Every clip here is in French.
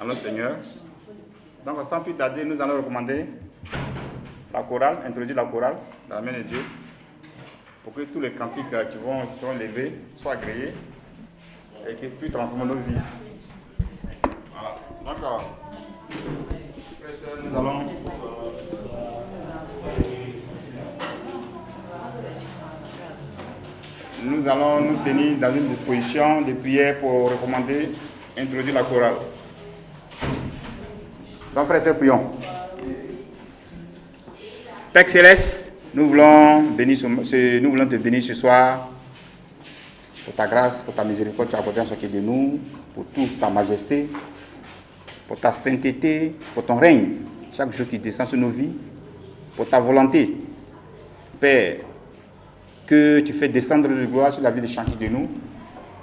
à notre Seigneur. Donc, sans plus tarder, nous allons recommander la chorale, introduire la chorale dans la main de Dieu, pour que tous les cantiques qui seront levés soient agréés et qu'ils puissent transformer nos vies. Voilà. Donc, nous allons nous tenir dans une disposition de prière pour recommander, introduire la chorale. Donc, frères et sœurs, prions. Père Céleste, nous voulons te bénir ce soir pour ta grâce, pour ta miséricorde que tu as apportée à chacun de nous, pour toute ta majesté, pour ta sainteté, pour ton règne, chaque jour qui descend sur nos vies, pour ta volonté. Père, que tu fais descendre de gloire sur la vie de chacun de nous.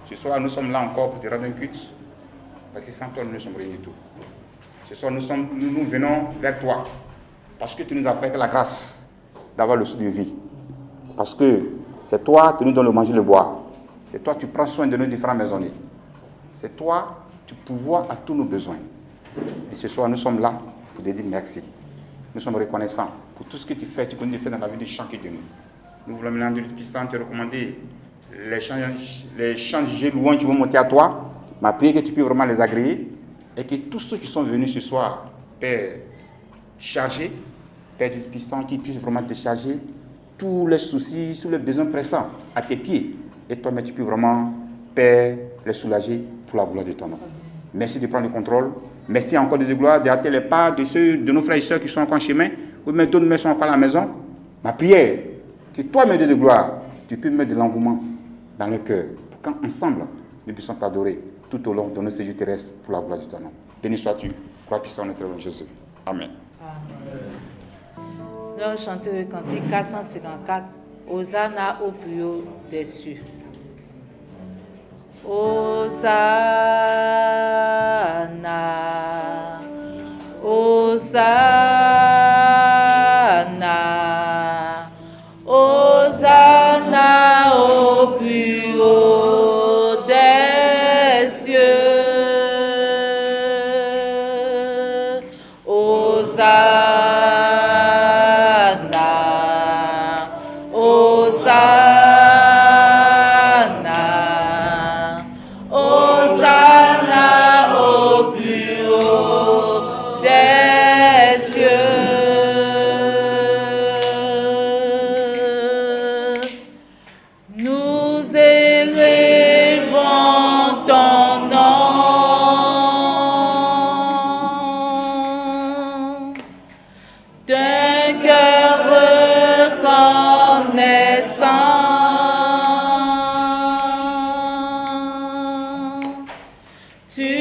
Ce soir, nous sommes là encore pour te rendre un culte, parce que sans toi, nous ne sommes rien du tout. Ce soir, nous venons vers toi, parce que tu nous as fait la grâce d'avoir le souffle de vie. Parce que c'est toi qui nous donnes le manger et le boire. C'est toi qui prends soin de nos différents maisonniers. C'est toi qui pourvois à tous nos besoins. Et ce soir, nous sommes là pour te dire merci. Nous sommes reconnaissants pour tout ce que tu fais, tu continues de faire dans la vie de chacun de nous. Nous voulons maintenant, Dieu puissant, te recommander les chants de louange qui vont monter à toi. Ma prière que tu puisses vraiment les agréer et que tous ceux qui sont venus ce soir, Père, chargés, Père Dieu puissant, qui puisse vraiment te charger tous les soucis, tous les besoins pressants à tes pieds. Et toi-même, tu peux vraiment, Père, les soulager pour la gloire de ton nom. Merci de prendre le contrôle. Merci encore de gloire, de hâter les pas de nos frères et sœurs qui sont encore en chemin, ou même d'autres sont encore à la maison. Ma prière, que toi-même de gloire, tu peux mettre de l'engouement dans le cœur, pour qu'ensemble, nous puissions t'adorer tout au long de nos séjours terrestres pour la gloire de ton nom. Béni sois-tu, crois puissant notre Seigneur Jésus. Amen. Nous allons chanter le cantique 454, Hosanna au plus haut des cieux. Hosanna, Hosanna, Hosanna au plus haut des cieux. Hosanna, Hosanna, Hosanna au plus haut des cieux. Nous élevons ton nom d'un cœur reconnaissant. Tu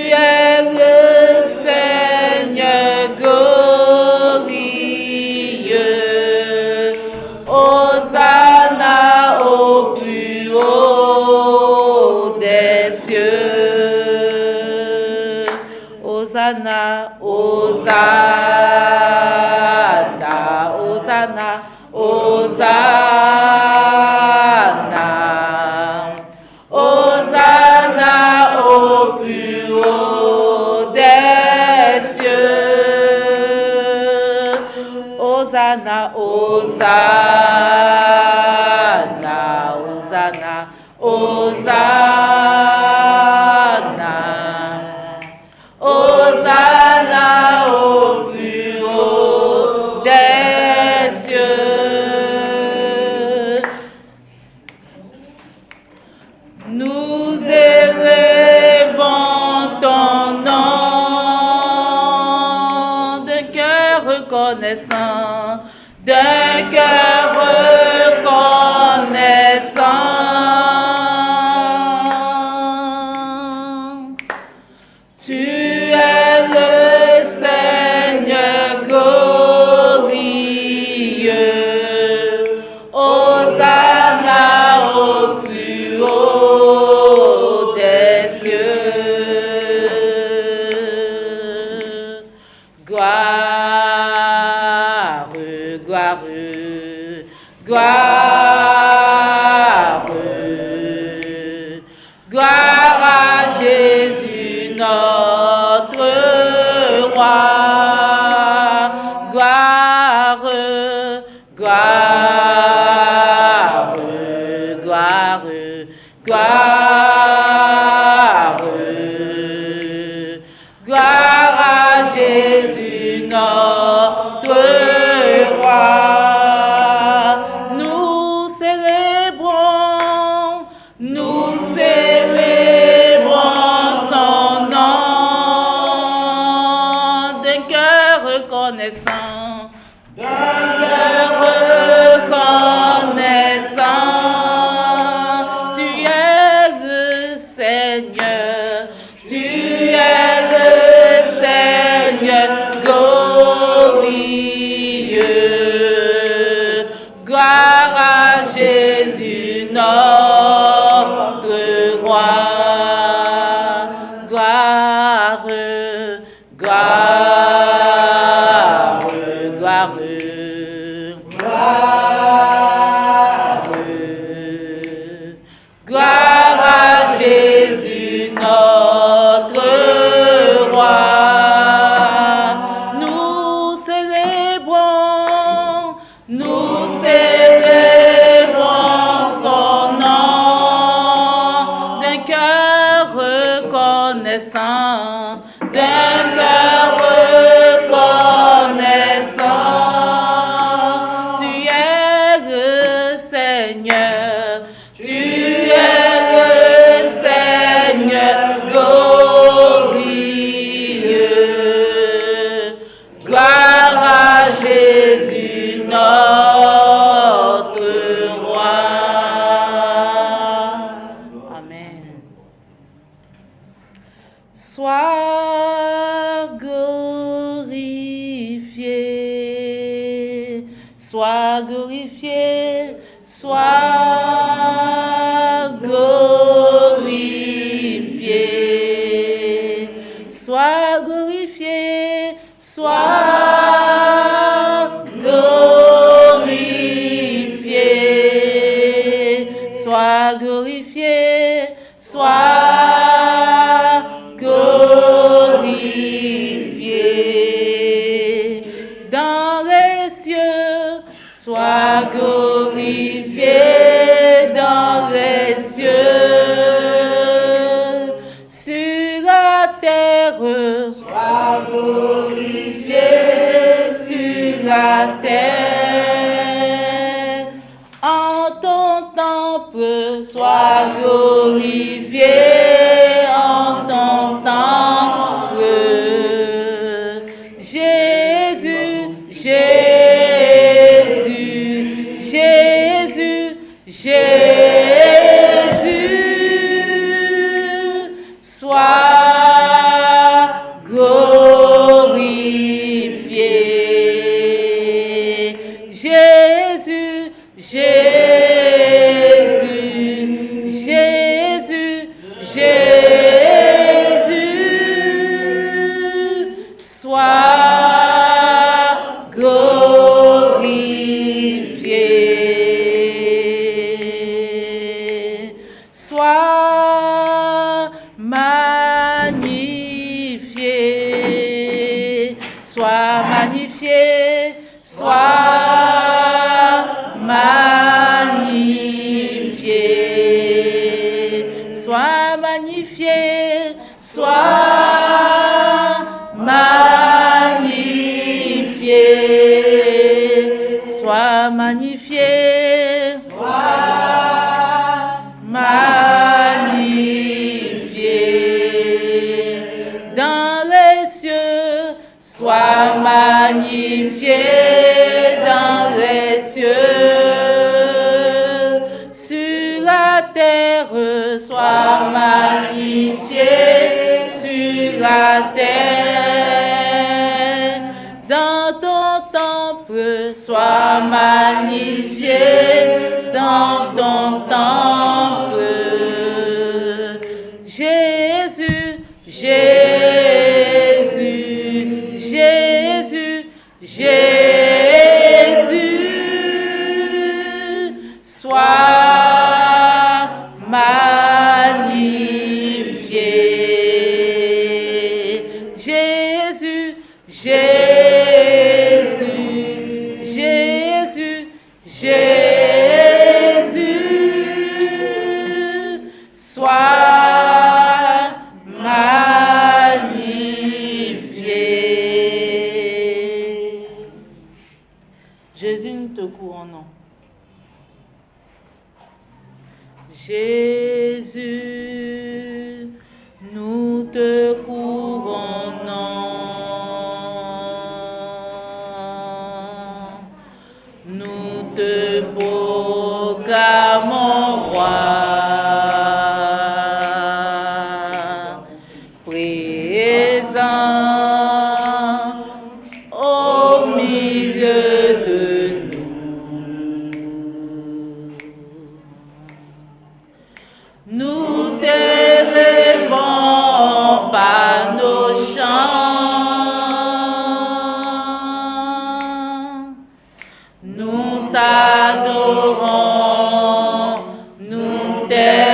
es le Seigneur glorieux. Hosanna au plus haut des cieux. Hosanna, Hosanna, Hosanna, Hosanna, Hosanna au plus haut des cieux. Hosanna, Hosanna, Hosanna, Hosanna, Hosanna au plus haut des cieux. Nous élevons ton nom d'un cœur reconnaissant, d'un cœur reconnaissant. Tu es le Seigneur glorieux. Hosanna au plus haut des cieux. Gloire, gloire, gloire, gloire à Jésus notre gloire, gloire, gloire, gloire à Jésus notre roi. Nous célébrons son nom d'un cœur reconnaissant. Tu es le Seigneur, glorieux. Gloire à Jésus notre roi. Gloire, gloire, gloire. Gloire à Jésus notre roi. Nous célébrons son nom d'un cœur reconnaissant, Tu es le Seigneur, glorieux. Gloire à Jésus notre roi. Amen. Sois glorifié, sois glorifié, sois glorifié, sois glorifié, sois glorifié, sois glorifié, sois glorifié dans les cieux, sois glorifié dans les cieux, sur la terre, sois glorifié sur la terre, en ton temple, sois glorifié en ton temple. Jésus, Jésus, Jésus, Jésus, sois glorifié. Jésus, Jésus, Jésus, Jésus, sois glorifié. Sois magnifié, sois magnifié, sois magnifié, sois magnifié, sois magnifié, sois magnifié, magnifié dans les cieux, sois magnifié dans les cieux, sur la terre, sois magnifié sur la terre, dans ton temple, sois magnifié dans ton temple. Jésus, Jésus, Jésus, Jésus, sois magnifié. Jésus, Jésus, Jésus, Jésus, sois magnifié. Jésus, nous te couronnons. Jésus, nous te couronnons. Nous te proclamons roi, présent au milieu de nous. Nous t'élevons par nos chants. Nous t'adorons, nous t'exaltons.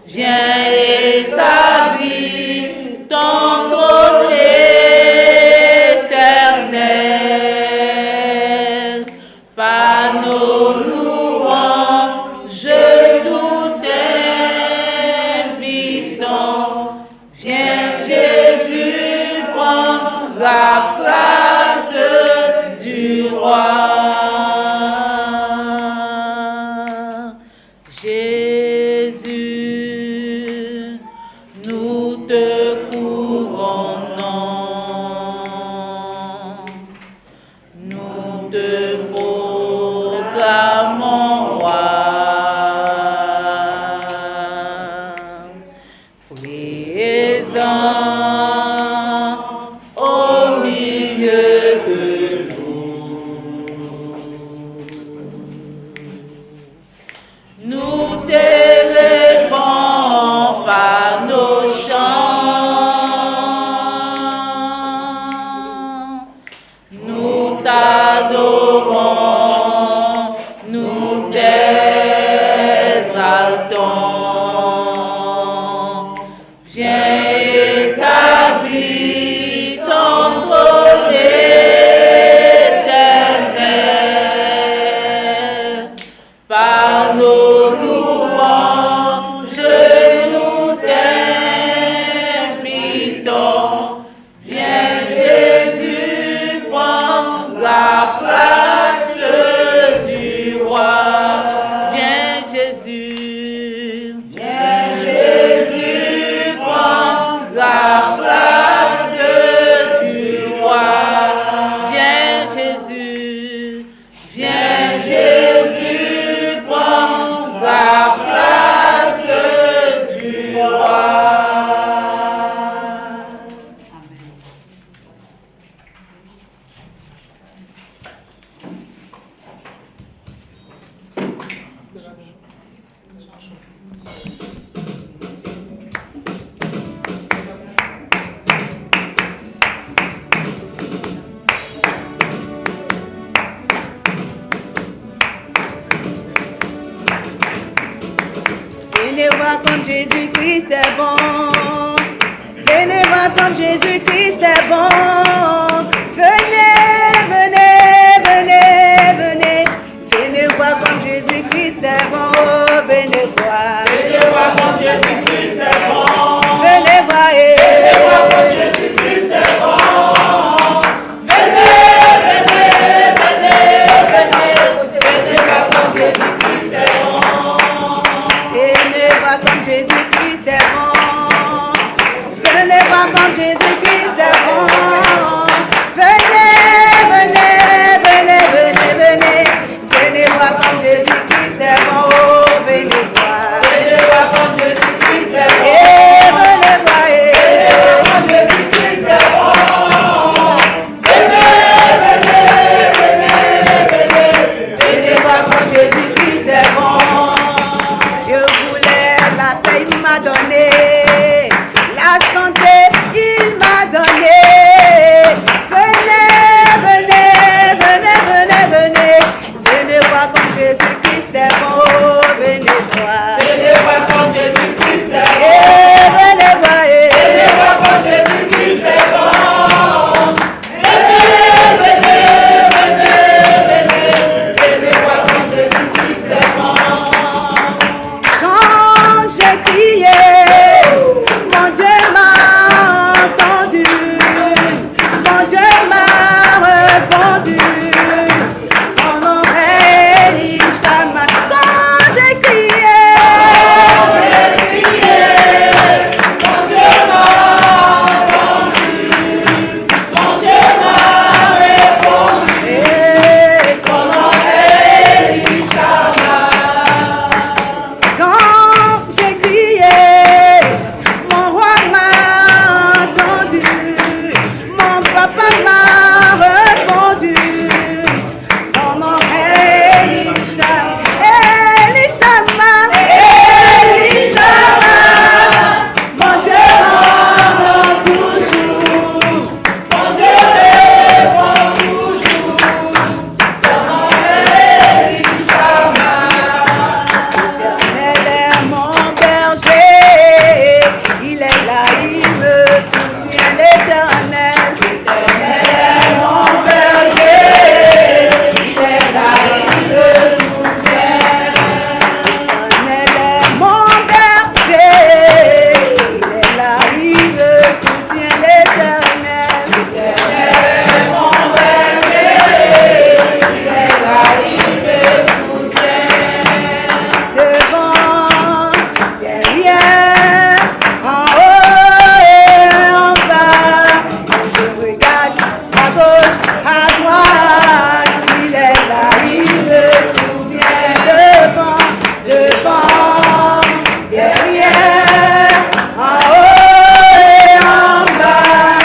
Viens établir ton trône éternel. Par nos louanges, nous t'invitons. Viens Jésus, prends la place du roi. Jésus, nous te couronnons. Nous te proclamons roi. Présent au milieu de nous. Nous t'élevons par nos chants. Nous t'adorons, nous t'exaltons. Viens établir ton trône éternel. Par nos louanges, nous t'invitons. Viens Jésus, prends la place du roi. Viens Jésus. Viens Jésus, prends la place du roi. Viens Jésus. Viens Jésus, prends la place du roi. Venez voir comme Jésus-Christ est bon. Venez voir comme Jésus-Christ est bon. Venez, venez, venez, venez. Venez voir comme Jésus-Christ est bon. Venez voir. Venez voir comme Jésus-Christ est bon. Venez voir. Venez voir comme Jésus-Christ est bon. Venez, venez, venez, venez. Venez voir comme Jésus-Christ est bon. Venez voir comme Jésus-Christ est bon. Venez voir comme Jésus-Christ est bon. à droite, il est là, il me soutient devant, derrière, en haut et en bas.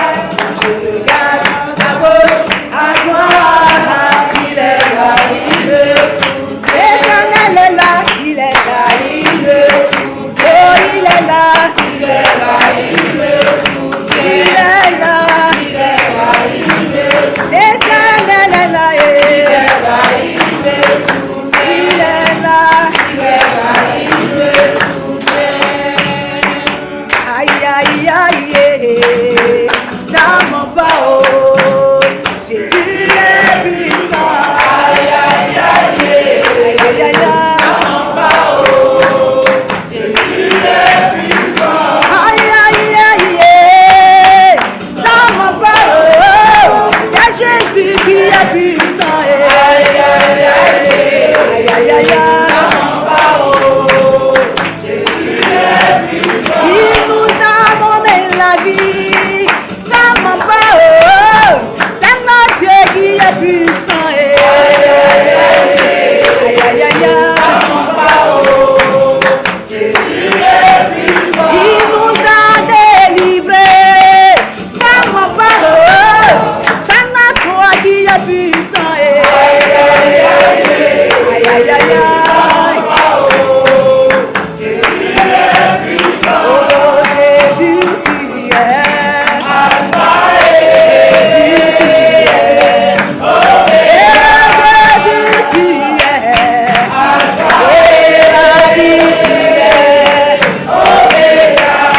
Je regarde à gauche, à droite, il est là, il me soutient. L'Éternel est là, il est là, il me soutient. Oh, il est là, il est là, il me soutient. Il est là, il est là, il me soutient. L'Éternel est là, il est là, il me soutient. Il est là, il est là, il me soutient. Aïe, aïe, aïe, ça m'en va, oh, Jésus est puissant. Aïe, aïe, aïe, aïe, aïe, ça m'en va, oh, Jésus est puissant. Aïe, aïe, aïe, ça m'en va, oh, c'est Jésus qui est puissant. Aïe, aïe, aïe, aïe, aïe, ça m'en va, oh, Jésus est puissant. Il nous a donné la vie, ça m'en va, oh, c'est notre Dieu qui est puissant. Aïe, aïe, aïe, aïe, ça m'en va, oh, Jésus est puissant. Il nous a délivrés, ça m'en va, oh, c'est notre toi qui est puissant. Aïe, aïe, aïe, aïe, aïe, ça m'en va, oh, Jésus est puissant. Oh, Jésus, tu es Alpha et Jésus, tu es Jésus, tu es Alpha et tu es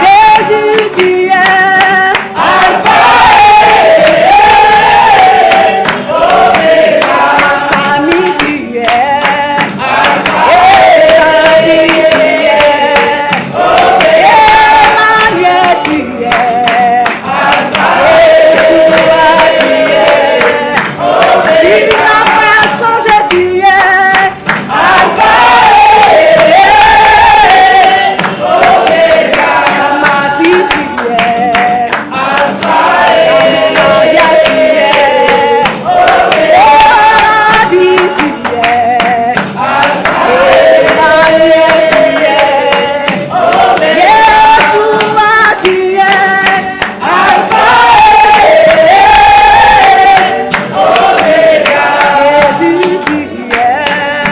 Jésus, tu es Alpha et ma famille, tu es Alpha et tu es Emmanuel, tu es Alpha et tu es tu n'as pas changé, tu es Alpha et dans ma vie, tu es Alpha et tu es ma vie, tu es Alpha et Emmanuel, tu es Yeshua, tu es Alpha Jésus, tu es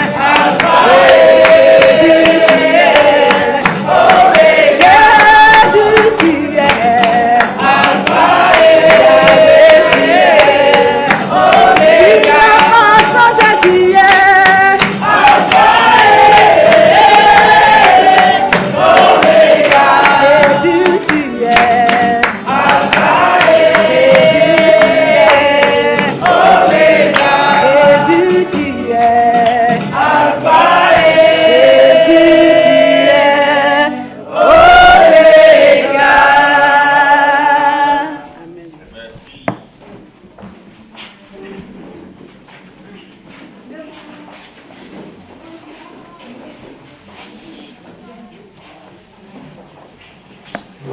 Alpha Jésus, tu es Jésus, tu es Alpha et tu es tu n'as pas changé, tu es Alpha Jésus, tu es Alpha Jésus, tu es Alpha Jésus, tu es Oméga. Amen.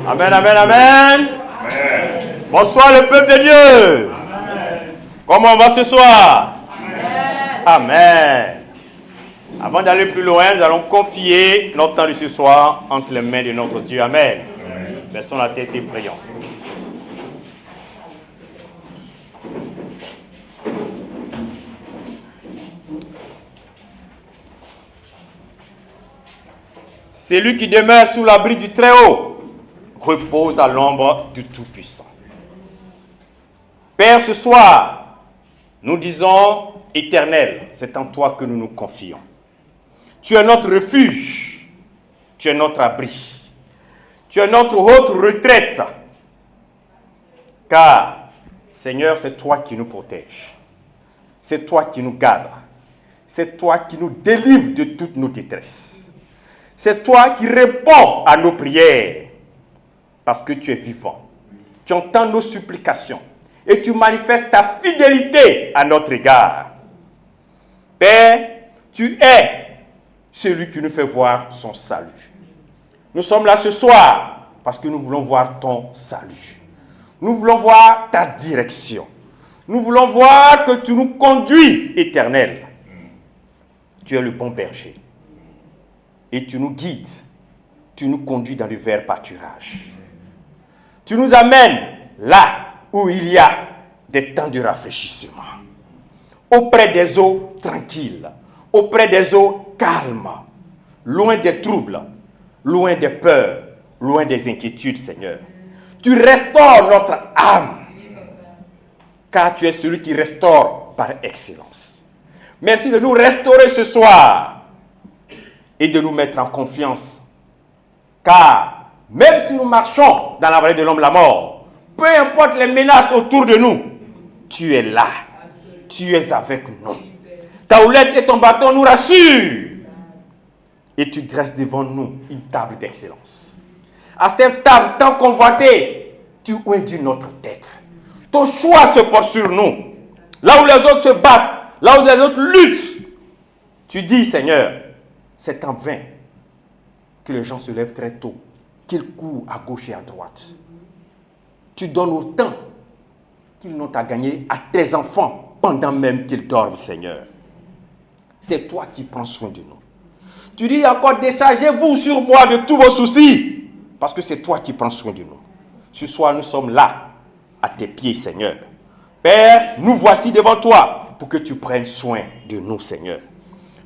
Amen, amen, amen. Bonsoir le peuple de Dieu. Comment on va ce soir? Amen. Avant d'aller plus loin, nous allons confier notre temps de ce soir entre les mains de notre Dieu. Amen. Baissons la tête et prions. Celui qui demeure sous l'abri du Très-Haut repose à l'ombre du Tout-Puissant. Père, ce soir, nous disons, Éternel, c'est en toi que nous nous confions. Tu es notre refuge, tu es notre abri, tu es notre haute retraite. Car, Seigneur, c'est toi qui nous protèges, c'est toi qui nous gardes, c'est toi qui nous délivres de toutes nos détresses. C'est toi qui réponds à nos prières, parce que tu es vivant. Tu entends nos supplications et tu manifestes ta fidélité à notre égard. Père, tu es celui qui nous fait voir son salut. Nous sommes là ce soir parce que nous voulons voir ton salut. Nous voulons voir ta direction. Nous voulons voir que tu nous conduis, Éternel. Tu es le bon berger. Et tu nous guides. Tu nous conduis dans le vert pâturage. Tu nous amènes là où il y a des temps de rafraîchissement. Auprès des eaux tranquilles. Auprès des eaux calmes. Loin des troubles. Loin des peurs. Loin des inquiétudes, Seigneur. Tu restaures notre âme. Car tu es celui qui restaure par excellence. Merci de nous restaurer ce soir. Et de nous mettre en confiance. Car même si nous marchons dans la vallée de l'homme la mort, peu importe les menaces autour de nous, tu es là. Tu es avec nous. Ta houlette et ton bâton nous rassurent. Et tu dresses devant nous une table d'excellence. À cette table tant convoitée, tu oindis notre tête. Ton choix se porte sur nous. Là où les autres se battent, là où les autres luttent, tu dis, Seigneur, c'est en vain que les gens se lèvent très tôt, qu'ils courent à gauche et à droite. Tu donnes autant qu'ils n'ont à gagner à tes enfants pendant même qu'ils dorment, Seigneur. C'est toi qui prends soin de nous. Tu dis encore, déchargez-vous sur moi de tous vos soucis, parce que c'est toi qui prends soin de nous. Ce soir, nous sommes là, à tes pieds, Seigneur. Père, nous voici devant toi pour que tu prennes soin de nous, Seigneur.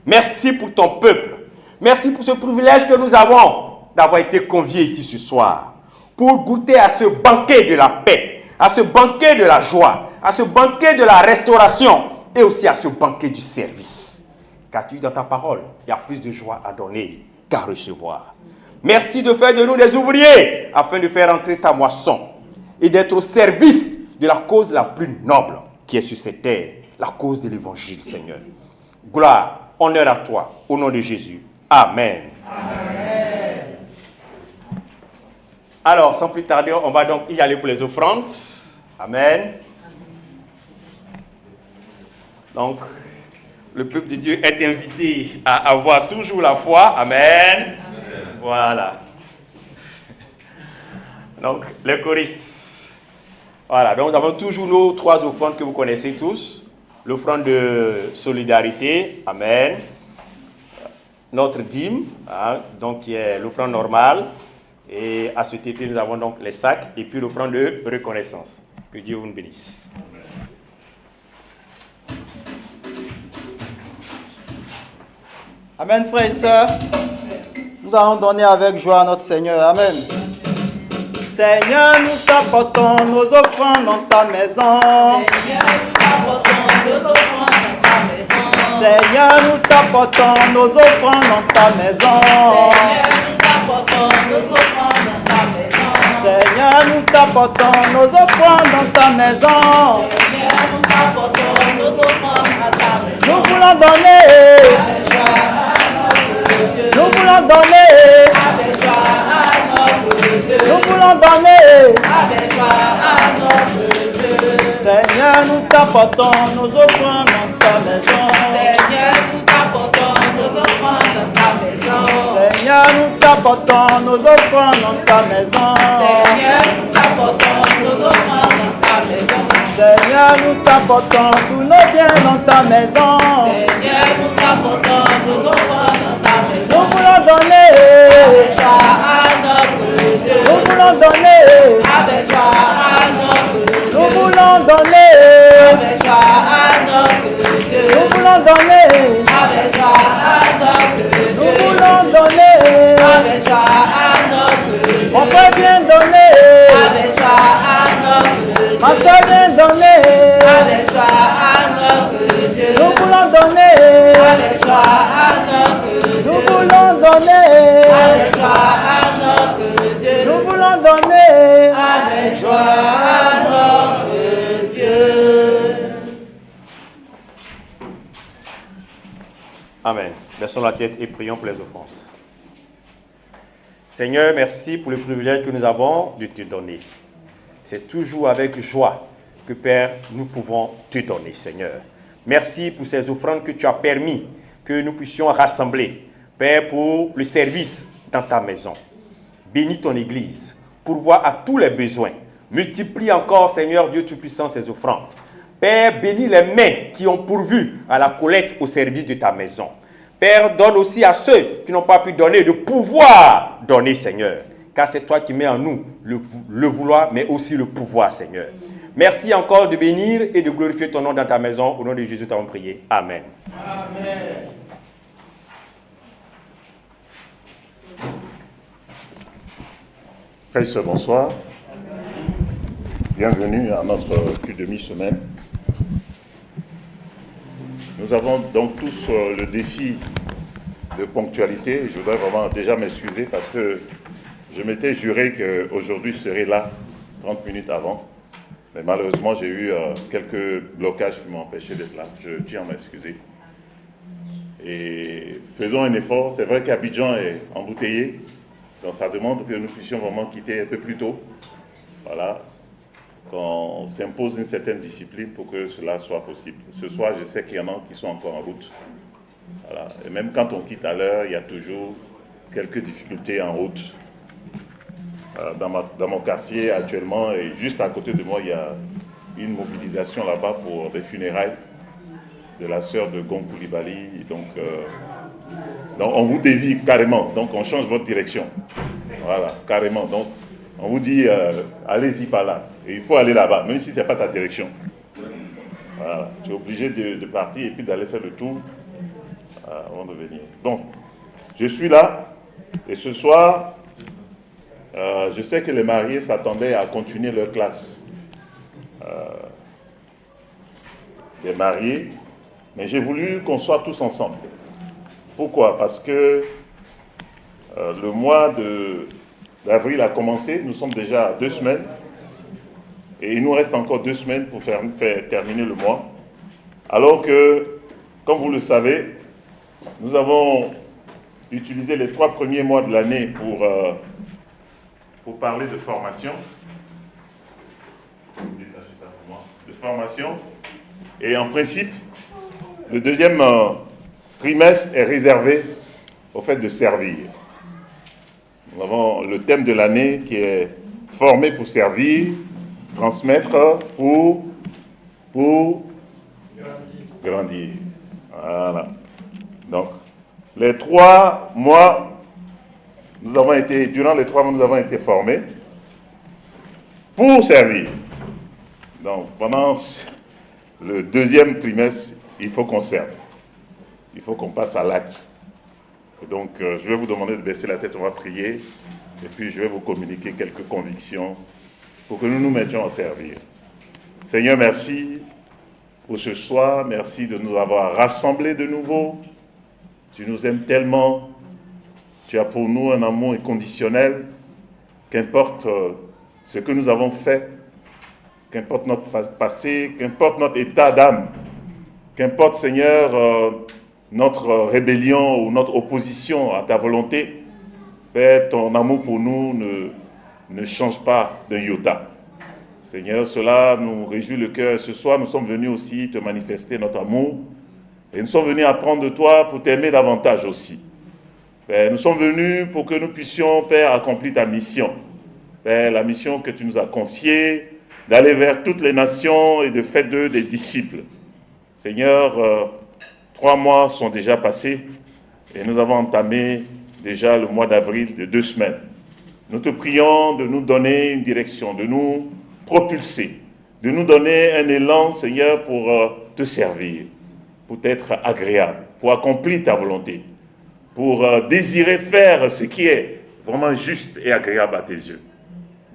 Merci pour ton peuple. Merci pour ce privilège que nous avons d'avoir été conviés ici ce soir pour goûter à ce banquet de la paix, à ce banquet de la joie, à ce banquet de la restauration et aussi à ce banquet du service. Car tu dis dans ta parole, il y a plus de joie à donner qu'à recevoir. Merci de faire de nous des ouvriers afin de faire entrer ta moisson et d'être au service de la cause la plus noble qui est sur cette terre, la cause de l'évangile, Seigneur. Gloire, honneur à toi, au nom de Jésus. Amen. Amen. Alors, sans plus tarder, on va donc y aller pour les offrandes. Amen. Donc, le peuple de Dieu est invité à avoir toujours la foi. Amen. Voilà. Donc, les choristes. Voilà, donc nous avons toujours nos 3 offrandes que vous connaissez tous. L'offrande de solidarité. Amen. Notre dîme, hein, donc qui est l'offrande normale. Et à cet effet, nous avons donc les sacs et puis l'offrande de reconnaissance. Que Dieu vous bénisse. Amen, frères et sœurs. Nous allons donner avec joie à notre Seigneur. Amen. Seigneur, nous t'apportons nos offrandes dans ta maison. Seigneur, nous t'apportons nos offrandes dans ta maison. Seigneur, nous t'apportons nos offrandes dans ta maison. Nous voulons donner. Nous voulons donner. Nous voulons donner. Seigneur, nous t'apportons nos offrandes dans ta maison. Seigneur, nous t'apportons nos offrandes dans ta maison. Seigneur, nous t'apportons nos offrandes dans ta maison. Seigneur, nous t'apportons nos offrandes dans ta maison. Seigneur, nous t'apportons tous nos biens dans ta maison. Seigneur, nous t'apportons nos offrandes dans ta maison. Nous voulons donner. Avec joie à notre Dieu. Nous voulons donner. Avec joie à notre Dieu. Nous voulons donner. Avec joie à notre Dieu. Nous voulons donner. Avec joie à notre Dieu. Nous voulons donner. Avec joie à notre Dieu. Mon frère vient donner. Avec joie à notre Dieu. Ma soeur vient donner. Avec joie à notre Dieu. Nous voulons donner. Avec joie à notre Dieu. Nous voulons donner. Avec joie à notre Dieu. Nous voulons donner. Avec joie à notre Dieu. Amen. Baissons la tête et prions pour les offrandes. Seigneur, merci pour le privilège que nous avons de te donner. C'est toujours avec joie que, Père, nous pouvons te donner, Seigneur. Merci pour ces offrandes que tu as permis que nous puissions rassembler, Père, pour le service dans ta maison. Bénis ton Église, pourvois à tous les besoins. Multiplie encore, Seigneur Dieu Tout-Puissant, ces offrandes. Père, bénis les mains qui ont pourvu à la collecte au service de ta maison. Père, donne aussi à ceux qui n'ont pas pu donner de pouvoir donner, Seigneur. Car c'est toi qui mets en nous le vouloir, mais aussi le pouvoir, Seigneur. Merci encore de bénir et de glorifier ton nom dans ta maison. Au nom de Jésus, nous t'avons prié. Amen. Amen. Frères et sœurs, bonsoir. Bienvenue à notre culte de mi-semaine. Nous avons donc tous le défi de ponctualité. Je voudrais vraiment déjà m'excuser parce que je m'étais juré qu'aujourd'hui je serais là 30 minutes avant. Mais malheureusement, j'ai eu quelques blocages qui m'ont empêché d'être là. Je tiens à m'excuser. Et faisons un effort. C'est vrai qu'Abidjan est embouteillé. Donc ça demande que nous puissions vraiment quitter un peu plus tôt. Voilà. Qu'on s'impose une certaine discipline pour que cela soit possible. Ce soir, je sais qu'il y en a qui sont encore en route. Voilà. Et même quand on quitte à l'heure, il y a toujours quelques difficultés en route. Dans mon quartier actuellement, et juste à côté de moi, il y a une mobilisation là-bas pour des funérailles de la sœur de Gom Koulibaly. Donc on vous dévie carrément, donc on change votre direction. Voilà, carrément. Donc on vous dit, allez-y par là. Et il faut aller là-bas, même si ce n'est pas ta direction. Voilà, tu es obligé de partir et puis d'aller faire le tour avant de venir. Donc, je suis là, et ce soir, je sais que les mariés s'attendaient à continuer leur classe. Les mariés, mais j'ai voulu qu'on soit tous ensemble. Pourquoi? Parce que le mois d'avril a commencé, nous sommes déjà à 2 semaines, et il nous reste encore 2 semaines pour faire terminer le mois. Alors que, comme vous le savez, nous avons utilisé les 3 premiers mois de l'année pour parler de formation. De formation. Et en principe, le deuxième trimestre est réservé au fait de servir. Nous avons le thème de l'année qui est former pour servir, transmettre pour grandir. Voilà. Donc, les 3 mois, durant les 3 mois, nous avons été formés pour servir. Donc, pendant le deuxième trimestre, il faut qu'on serve. Il faut qu'on passe à l'acte. Donc, je vais vous demander de baisser la tête, on va prier. Et puis, je vais vous communiquer quelques convictions pour que nous nous mettions à servir. Seigneur, merci pour ce soir. Merci de nous avoir rassemblés de nouveau. Tu nous aimes tellement. Tu as pour nous un amour inconditionnel. Qu'importe ce que nous avons fait, qu'importe notre passé, qu'importe notre état d'âme, qu'importe, Seigneur, notre rébellion ou notre opposition à ta volonté, Père, ton amour pour nous ne change pas d'un iota. Seigneur, cela nous réjouit le cœur. Ce soir, nous sommes venus aussi te manifester notre amour. Et nous sommes venus apprendre de toi pour t'aimer davantage aussi. Père, nous sommes venus pour que nous puissions, Père, accomplir ta mission. Père, la mission que tu nous as confiée, d'aller vers toutes les nations et de faire d'eux des disciples. Seigneur, 3 mois sont déjà passés et nous avons entamé déjà le mois d'avril de 2 semaines. Nous te prions de nous donner une direction, de nous propulser, de nous donner un élan, Seigneur, pour te servir, pour être agréable, pour accomplir ta volonté, pour désirer faire ce qui est vraiment juste et agréable à tes yeux.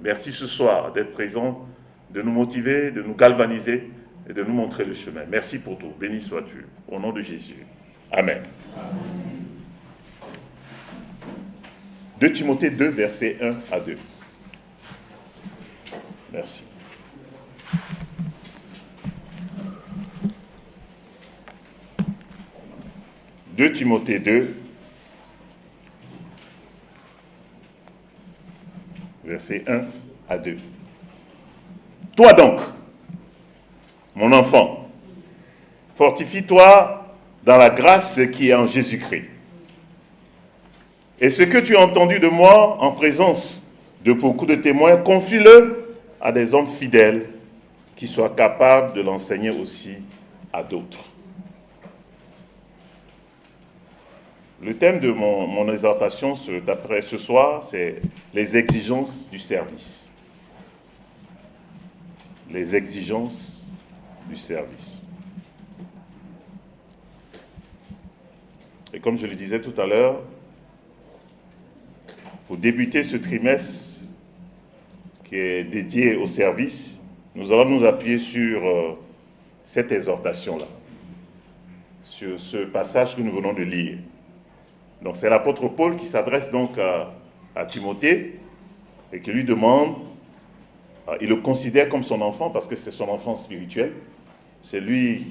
Merci ce soir d'être présent, de nous motiver, de nous galvaniser et de nous montrer le chemin. Merci pour tout. Béni sois-tu. Au nom de Jésus. Amen. 2 Timothée 2, versets 1 à 2. Merci. « 2 Timothée 2, versets 1 à 2. « Toi donc, mon enfant, fortifie-toi dans la grâce qui est en Jésus-Christ. Et ce que tu as entendu de moi en présence de beaucoup de témoins, confie-le à des hommes fidèles qui soit capable de l'enseigner aussi à d'autres. Le thème de mon exhortation d'après ce soir, c'est les exigences du service. Les exigences du service. Et comme je le disais tout à l'heure, pour débuter ce trimestre qui est dédié au service, nous allons nous appuyer sur cette exhortation-là, sur ce passage que nous venons de lire. Donc c'est l'apôtre Paul qui s'adresse donc à Timothée et qui lui demande, il le considère comme son enfant parce que c'est son enfant spirituel, c'est lui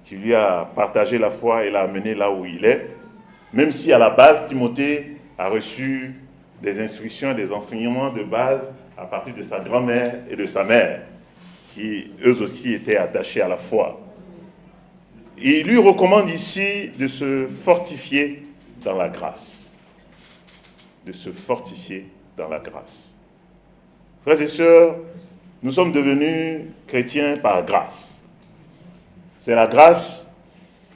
qui lui a partagé la foi et l'a amené là où il est, même si à la base Timothée a reçu des instructions et des enseignements de base à partir de sa grand-mère et de sa mère, qui eux aussi étaient attachés à la foi. Il lui recommande ici de se fortifier dans la grâce. De se fortifier dans la grâce. Frères et sœurs, nous sommes devenus chrétiens par grâce. C'est la grâce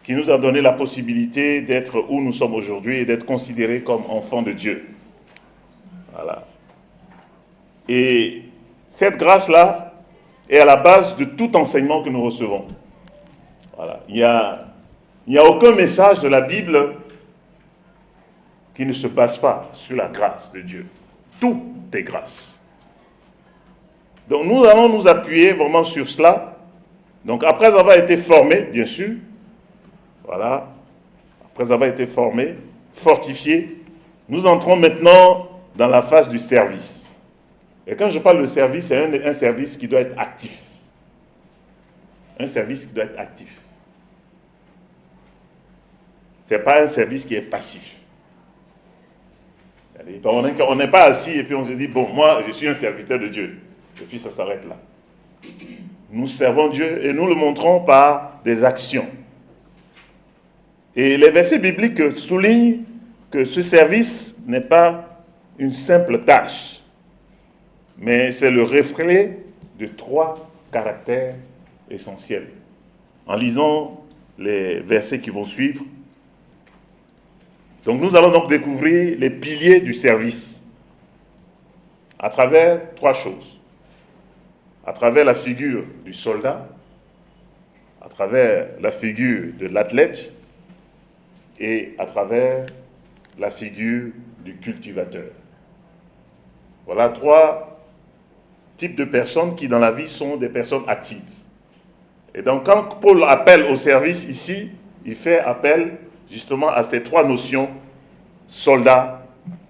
qui nous a donné la possibilité d'être où nous sommes aujourd'hui et d'être considérés comme enfants de Dieu. Voilà. Et cette grâce-là est à la base de tout enseignement que nous recevons. Voilà. Il n'y a aucun message de la Bible qui ne se base pas sur la grâce de Dieu. Tout est grâce. Donc nous allons nous appuyer vraiment sur cela. Donc après avoir été formés, bien sûr, voilà, après avoir été formés, fortifiés, nous entrons maintenant dans la phase du service. Et quand je parle de service, c'est un service qui doit être actif. Un service qui doit être actif. Ce n'est pas un service qui est passif. On n'est pas assis et puis on se dit, bon, moi, je suis un serviteur de Dieu. Et puis ça s'arrête là. Nous servons Dieu et nous le montrons par des actions. Et les versets bibliques soulignent que ce service n'est pas une simple tâche, mais c'est le reflet de 3 caractères essentiels. En lisant les versets qui vont suivre, donc nous allons donc découvrir les piliers du service à travers 3 choses. À travers la figure du soldat, à travers la figure de l'athlète et à travers la figure du cultivateur. Voilà 3 types de personnes qui dans la vie sont des personnes actives. Et donc quand Paul appelle au service ici, il fait appel justement à ces 3 notions, soldat,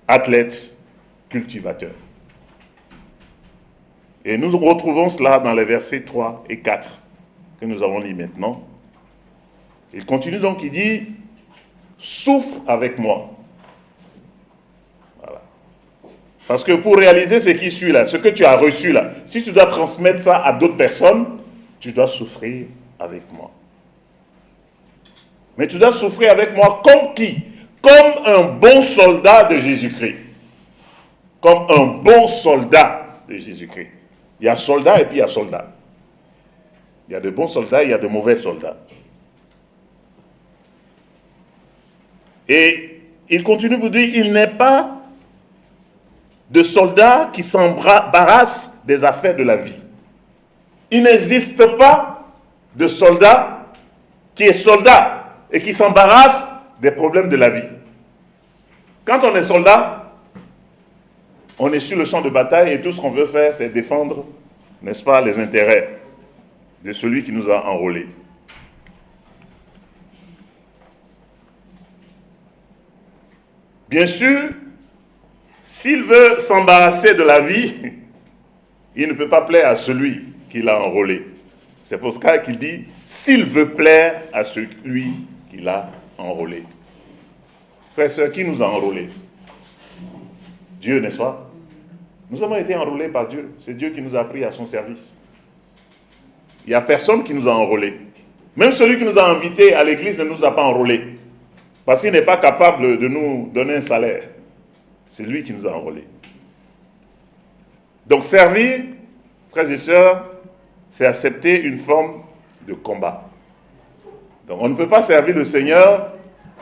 athlète, cultivateur. Et nous retrouvons cela dans les versets 3 et 4 que nous avons lus maintenant. Il continue donc, il dit, souffre avec moi. Voilà. Parce que pour réaliser ce qui suit là, ce que tu as reçu là, si tu dois transmettre ça à d'autres personnes, tu dois souffrir avec moi. Mais tu dois souffrir avec moi comme qui? Comme un bon soldat de Jésus-Christ. Comme un bon soldat de Jésus-Christ. Il y a soldat et puis il y a soldat. Il y a de bons soldats et il y a de mauvais soldats. Et il continue de vous dire, il n'est pas de soldat qui s'embarrasse des affaires de la vie. Il n'existe pas de soldat qui est soldat et qui s'embarrasse des problèmes de la vie. Quand on est soldat, on est sur le champ de bataille et tout ce qu'on veut faire, c'est défendre, n'est-ce pas, les intérêts de celui qui nous a enrôlés. Bien sûr, s'il veut s'embarrasser de la vie, il ne peut pas plaire à celui qui l'a enrôlé. C'est pour ça qu'il dit, s'il veut plaire à celui qui l'a enrôlé. Frère, sœur, qui nous a enrôlés? Dieu, n'est-ce pas? Nous avons été enrôlés par Dieu. C'est Dieu qui nous a pris à son service. Il n'y a personne qui nous a enrôlés. Même celui qui nous a invités à l'église ne nous a pas enrôlés. Parce qu'il n'est pas capable de nous donner un salaire. C'est lui qui nous a enrôlés. Donc servir, frères et sœurs, c'est accepter une forme de combat. Donc on ne peut pas servir le Seigneur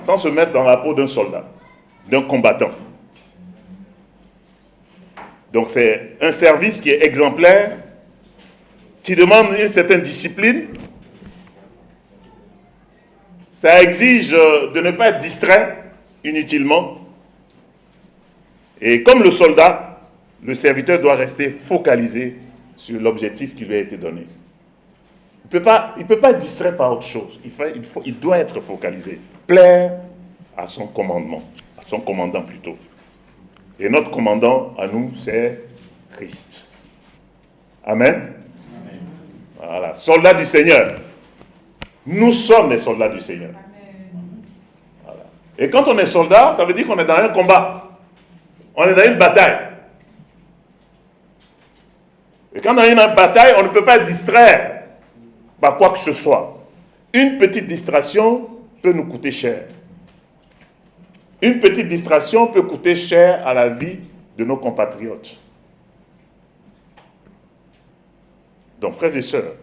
sans se mettre dans la peau d'un soldat, d'un combattant. Donc c'est un service qui est exemplaire, qui demande une certaine discipline. Ça exige de ne pas être distrait inutilement. Et comme le soldat, le serviteur doit rester focalisé sur l'objectif qui lui a été donné. Il ne peut pas être distrait par autre chose. Il doit être focalisé. Plaire à son commandement, à son commandant plutôt. Et notre commandant à nous, c'est Christ. Amen. Amen. Voilà, soldats du Seigneur. Nous sommes les soldats du Seigneur. Voilà. Et quand on est soldat, ça veut dire qu'on est dans un combat. On est dans une bataille. Et quand on est dans une bataille, on ne peut pas être distrait par quoi que ce soit. Une petite distraction peut nous coûter cher. Une petite distraction peut coûter cher à la vie de nos compatriotes. Donc, frères et sœurs,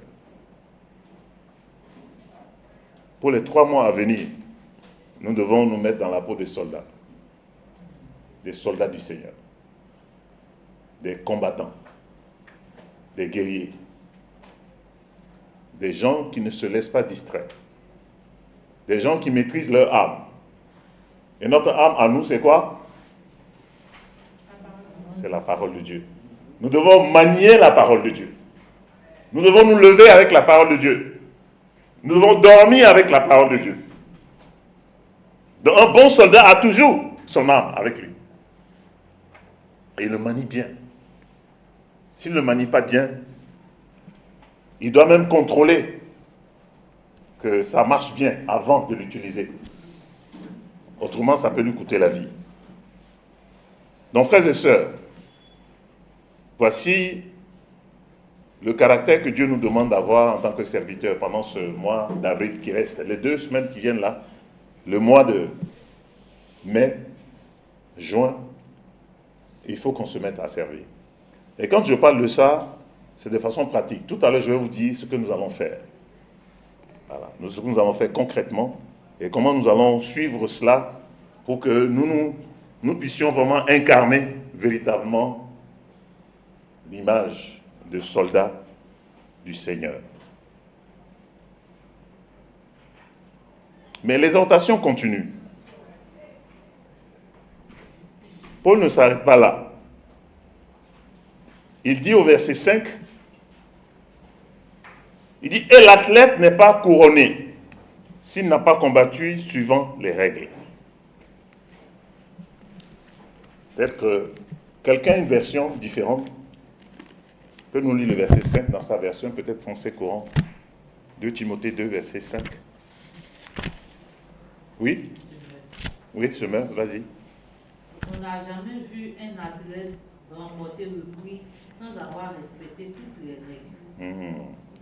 pour les 3 mois à venir, nous devons nous mettre dans la peau des soldats du Seigneur, des combattants, des guerriers, des gens qui ne se laissent pas distraire, des gens qui maîtrisent leur âme. Et notre âme à nous, c'est quoi? C'est la parole de Dieu. Nous devons manier la parole de Dieu. Nous devons nous lever avec la parole de Dieu. Nous devons dormir avec la parole de Dieu. Donc un bon soldat a toujours son âme avec lui. Et il le manie bien. S'il ne le manie pas bien, il doit même contrôler que ça marche bien avant de l'utiliser. Autrement, ça peut lui coûter la vie. Donc, frères et sœurs, voici le caractère que Dieu nous demande d'avoir en tant que serviteur pendant ce mois d'avril qui reste. Les 2 semaines qui viennent là, le mois de mai, juin, il faut qu'on se mette à servir. Et quand je parle de ça, c'est de façon pratique. Tout à l'heure, je vais vous dire ce que nous allons faire. Voilà, ce que nous allons faire concrètement et comment nous allons suivre cela pour que nous puissions vraiment incarner véritablement l'image de soldats du Seigneur. Mais l'exhortation continue. Paul ne s'arrête pas là. Il dit au verset 5, il dit « Et l'athlète n'est pas couronné s'il n'a pas combattu suivant les règles. » Peut-être que quelqu'un a une version différente. Peut nous lire le verset 5 dans sa version, peut-être français courant. 2 Timothée 2, verset 5. Oui? Oui, Semeur, vas-y. On n'a jamais vu un athlète remporter le prix sans avoir respecté toutes les règles.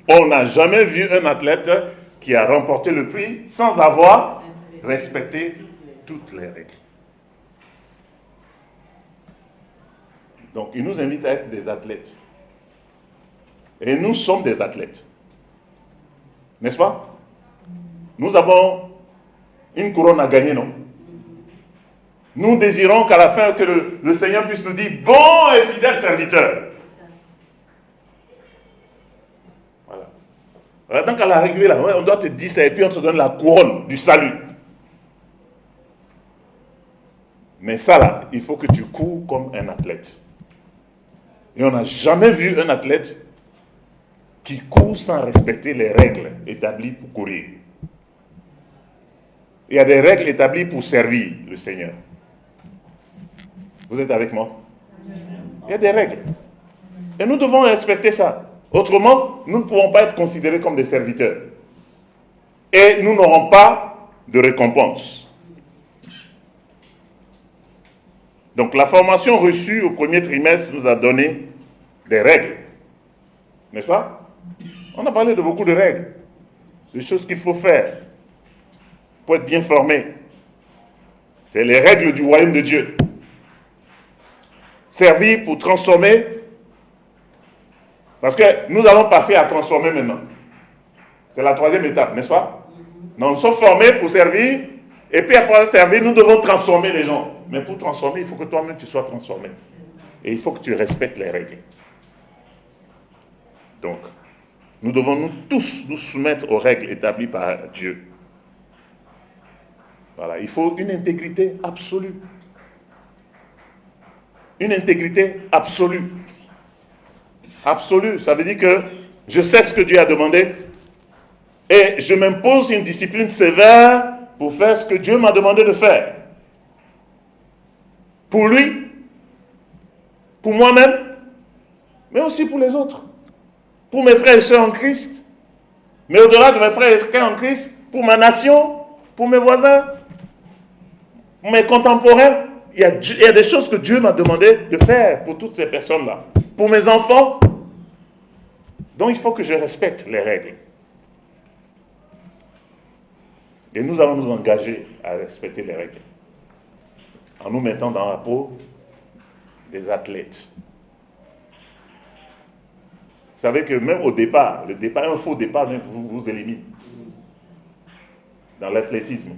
On n'a jamais vu un athlète qui a remporté le prix sans avoir respecté toutes les règles. Donc, il nous invite à être des athlètes. Et nous sommes des athlètes. N'est-ce pas? Nous avons une couronne à gagner, non? Nous désirons qu'à la fin, que le Seigneur puisse nous dire « Bon et fidèle serviteur ». Voilà, donc à l'arrivée là, on doit te dire ça et puis on te donne la couronne du salut. Mais ça là, il faut que tu cours comme un athlète. Et on n'a jamais vu un athlète qui court sans respecter les règles établies pour courir. Il y a des règles établies pour servir le Seigneur. Vous êtes avec moi? Il y a des règles. Et nous devons respecter ça. Autrement, nous ne pouvons pas être considérés comme des serviteurs. Et nous n'aurons pas de récompense. Donc la formation reçue au premier trimestre nous a donné des règles. N'est-ce pas? On a parlé de beaucoup de règles. Des choses qu'il faut faire pour être bien formé. C'est les règles du royaume de Dieu. Servir pour transformer Parce que nous allons passer à transformer maintenant. C'est la troisième étape, n'est-ce pas? Donc, nous sommes formés pour servir, et puis après servir, nous devons transformer les gens. Mais pour transformer, il faut que toi-même tu sois transformé. Et il faut que tu respectes les règles. Donc, nous devons nous tous nous soumettre aux règles établies par Dieu. Voilà, il faut une intégrité absolue. Une intégrité absolue. Absolue, ça veut dire que je sais ce que Dieu a demandé et je m'impose une discipline sévère pour faire ce que Dieu m'a demandé de faire. Pour lui, pour moi-même, mais aussi pour les autres. Pour mes frères et sœurs en Christ, mais au-delà de mes frères et sœurs en Christ, pour ma nation, pour mes voisins, pour mes contemporains. Il y a des choses que Dieu m'a demandé de faire pour toutes ces personnes-là. Pour mes enfants. Donc il faut que je respecte les règles. Et nous allons nous engager à respecter les règles. En nous mettant dans la peau des athlètes. Vous savez que même au départ, un faux départ vous élimine. Dans l'athlétisme.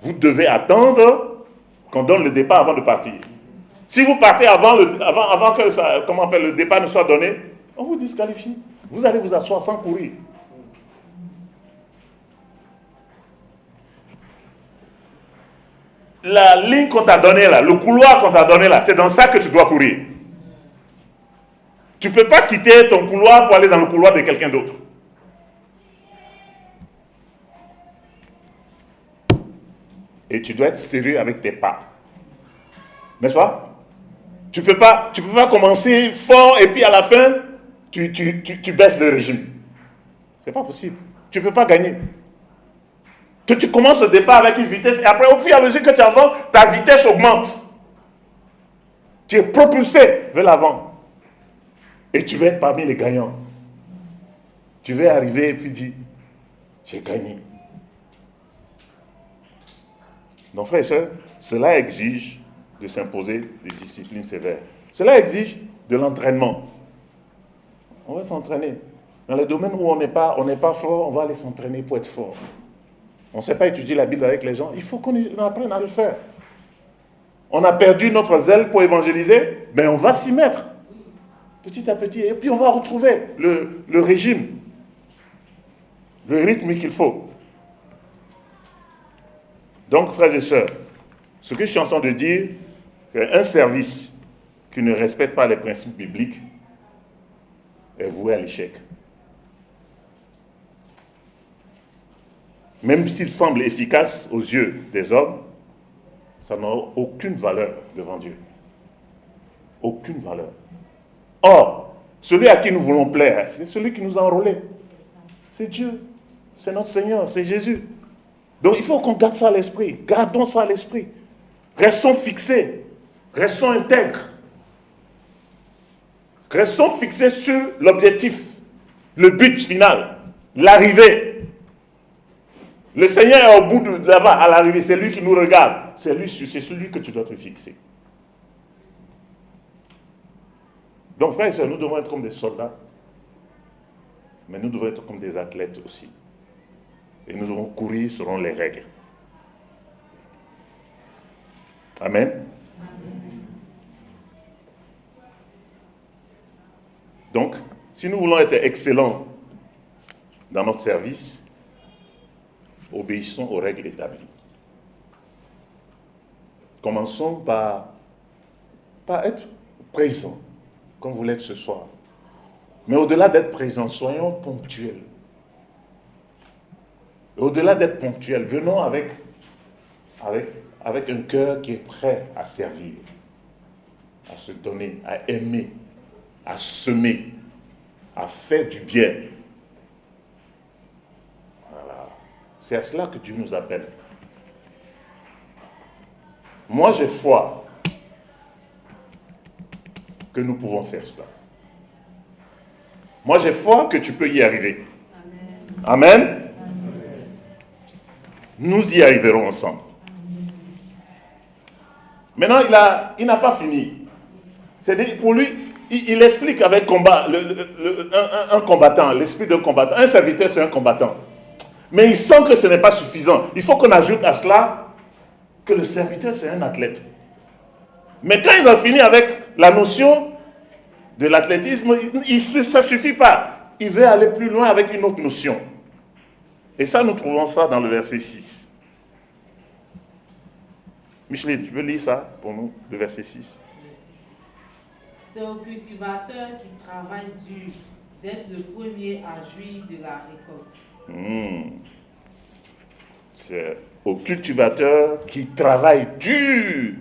Vous devez attendre qu'on donne le départ avant de partir. Si vous partez avant que le départ ne soit donné, on vous disqualifie. Vous allez vous asseoir sans courir. La ligne qu'on t'a donnée là, le couloir qu'on t'a donné là, c'est dans ça que tu dois courir. Tu ne peux pas quitter ton couloir pour aller dans le couloir de quelqu'un d'autre. Et tu dois être sérieux avec tes pas. N'est-ce pas? Tu peux pas commencer fort et puis à la fin, tu baisses le régime. C'est pas possible. Tu ne peux pas gagner. Que tu commences au départ avec une vitesse et après, au fur et à mesure que tu avances, ta vitesse augmente. Tu es propulsé vers l'avant. Et tu vas être parmi les gagnants. Tu vas arriver et puis dire, j'ai gagné. Donc, frères et sœurs, cela exige de s'imposer des disciplines sévères. Cela exige de l'entraînement. On va s'entraîner. Dans les domaines où on n'est pas fort, on va aller s'entraîner pour être fort. On ne sait pas étudier la Bible avec les gens. Il faut qu'on apprenne à le faire. On a perdu notre zèle pour évangéliser, mais on va s'y mettre. Petit à petit. Et puis on va retrouver le régime. Le rythme qu'il faut. Donc, frères et sœurs, ce que je suis en train de dire, c'est qu'un service qui ne respecte pas les principes bibliques est voué à l'échec. Même s'il semble efficace aux yeux des hommes, ça n'a aucune valeur devant Dieu. Aucune valeur. Or, celui à qui nous voulons plaire, c'est celui qui nous a enrôlés. C'est Dieu. C'est notre Seigneur. C'est Jésus. Donc, il faut qu'on garde ça à l'esprit. Gardons ça à l'esprit. Restons fixés. Restons intègres. Restons fixés sur l'objectif, le but final, l'arrivée. Le Seigneur est au bout de là-bas, à l'arrivée. C'est lui qui nous regarde. C'est celui que tu dois te fixer. Donc, frères et sœurs, nous devons être comme des soldats, mais nous devons être comme des athlètes aussi. Et nous devons courir selon les règles. Amen. Donc, si nous voulons être excellents dans notre service, obéissons aux règles établies. Commençons par être présents, comme vous l'êtes ce soir. Mais au-delà d'être présents, soyons ponctuels. Au-delà d'être ponctuels, venons avec un cœur qui est prêt à servir, à se donner, à aimer, à semer, à faire du bien. Voilà. C'est à cela que Dieu nous appelle. Moi, j'ai foi que nous pouvons faire cela. Moi, j'ai foi que tu peux y arriver. Amen. Amen. Nous y arriverons ensemble. Maintenant, il n'a pas fini. C'est-à-dire, pour lui, il explique avec combat, un combattant, l'esprit d'un combattant. Un serviteur, c'est un combattant. Mais il sent que ce n'est pas suffisant. Il faut qu'on ajoute à cela que le serviteur, c'est un athlète. Mais quand ils ont fini avec la notion de l'athlétisme, ça ne suffit pas. Il veut aller plus loin avec une autre notion. Et ça, nous trouvons ça dans le verset 6. Micheline, tu veux lire ça pour nous, le verset 6? C'est au cultivateur qui travaille dur d'être le premier à jouir de la récolte. C'est au cultivateur qui travaille dur.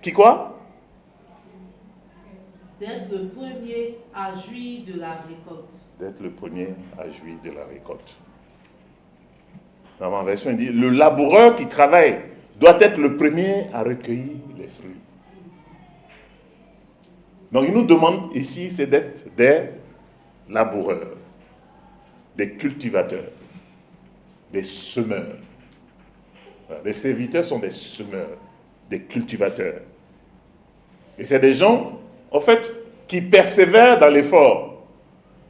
Qui quoi? D'être le premier à jouir de la récolte. D'être le premier à jouir de la récolte. Dans ma version, il dit, le laboureur qui travaille doit être le premier à recueillir les fruits. Donc il nous demande ici, c'est d'être des laboureurs, des cultivateurs, des semeurs. Voilà, les serviteurs sont des semeurs, des cultivateurs. Et c'est des gens, en fait, qui persévèrent dans l'effort.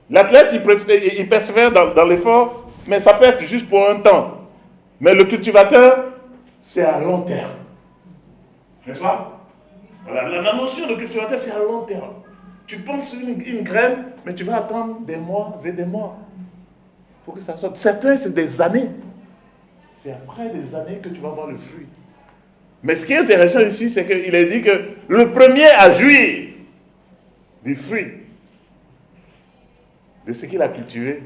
L'athlète, il persévère dans l'effort, mais ça peut être juste pour un temps. Mais le cultivateur, c'est à long terme. N'est-ce pas? Voilà, la notion de cultivateur, c'est à long terme. Tu penses une graine, mais tu vas attendre des mois et des mois pour que ça sorte. Certains, c'est des années. C'est après des années que tu vas voir le fruit. Mais ce qui est intéressant ici, c'est qu'il est dit que le premier à jouir du fruit de ce qu'il a cultivé,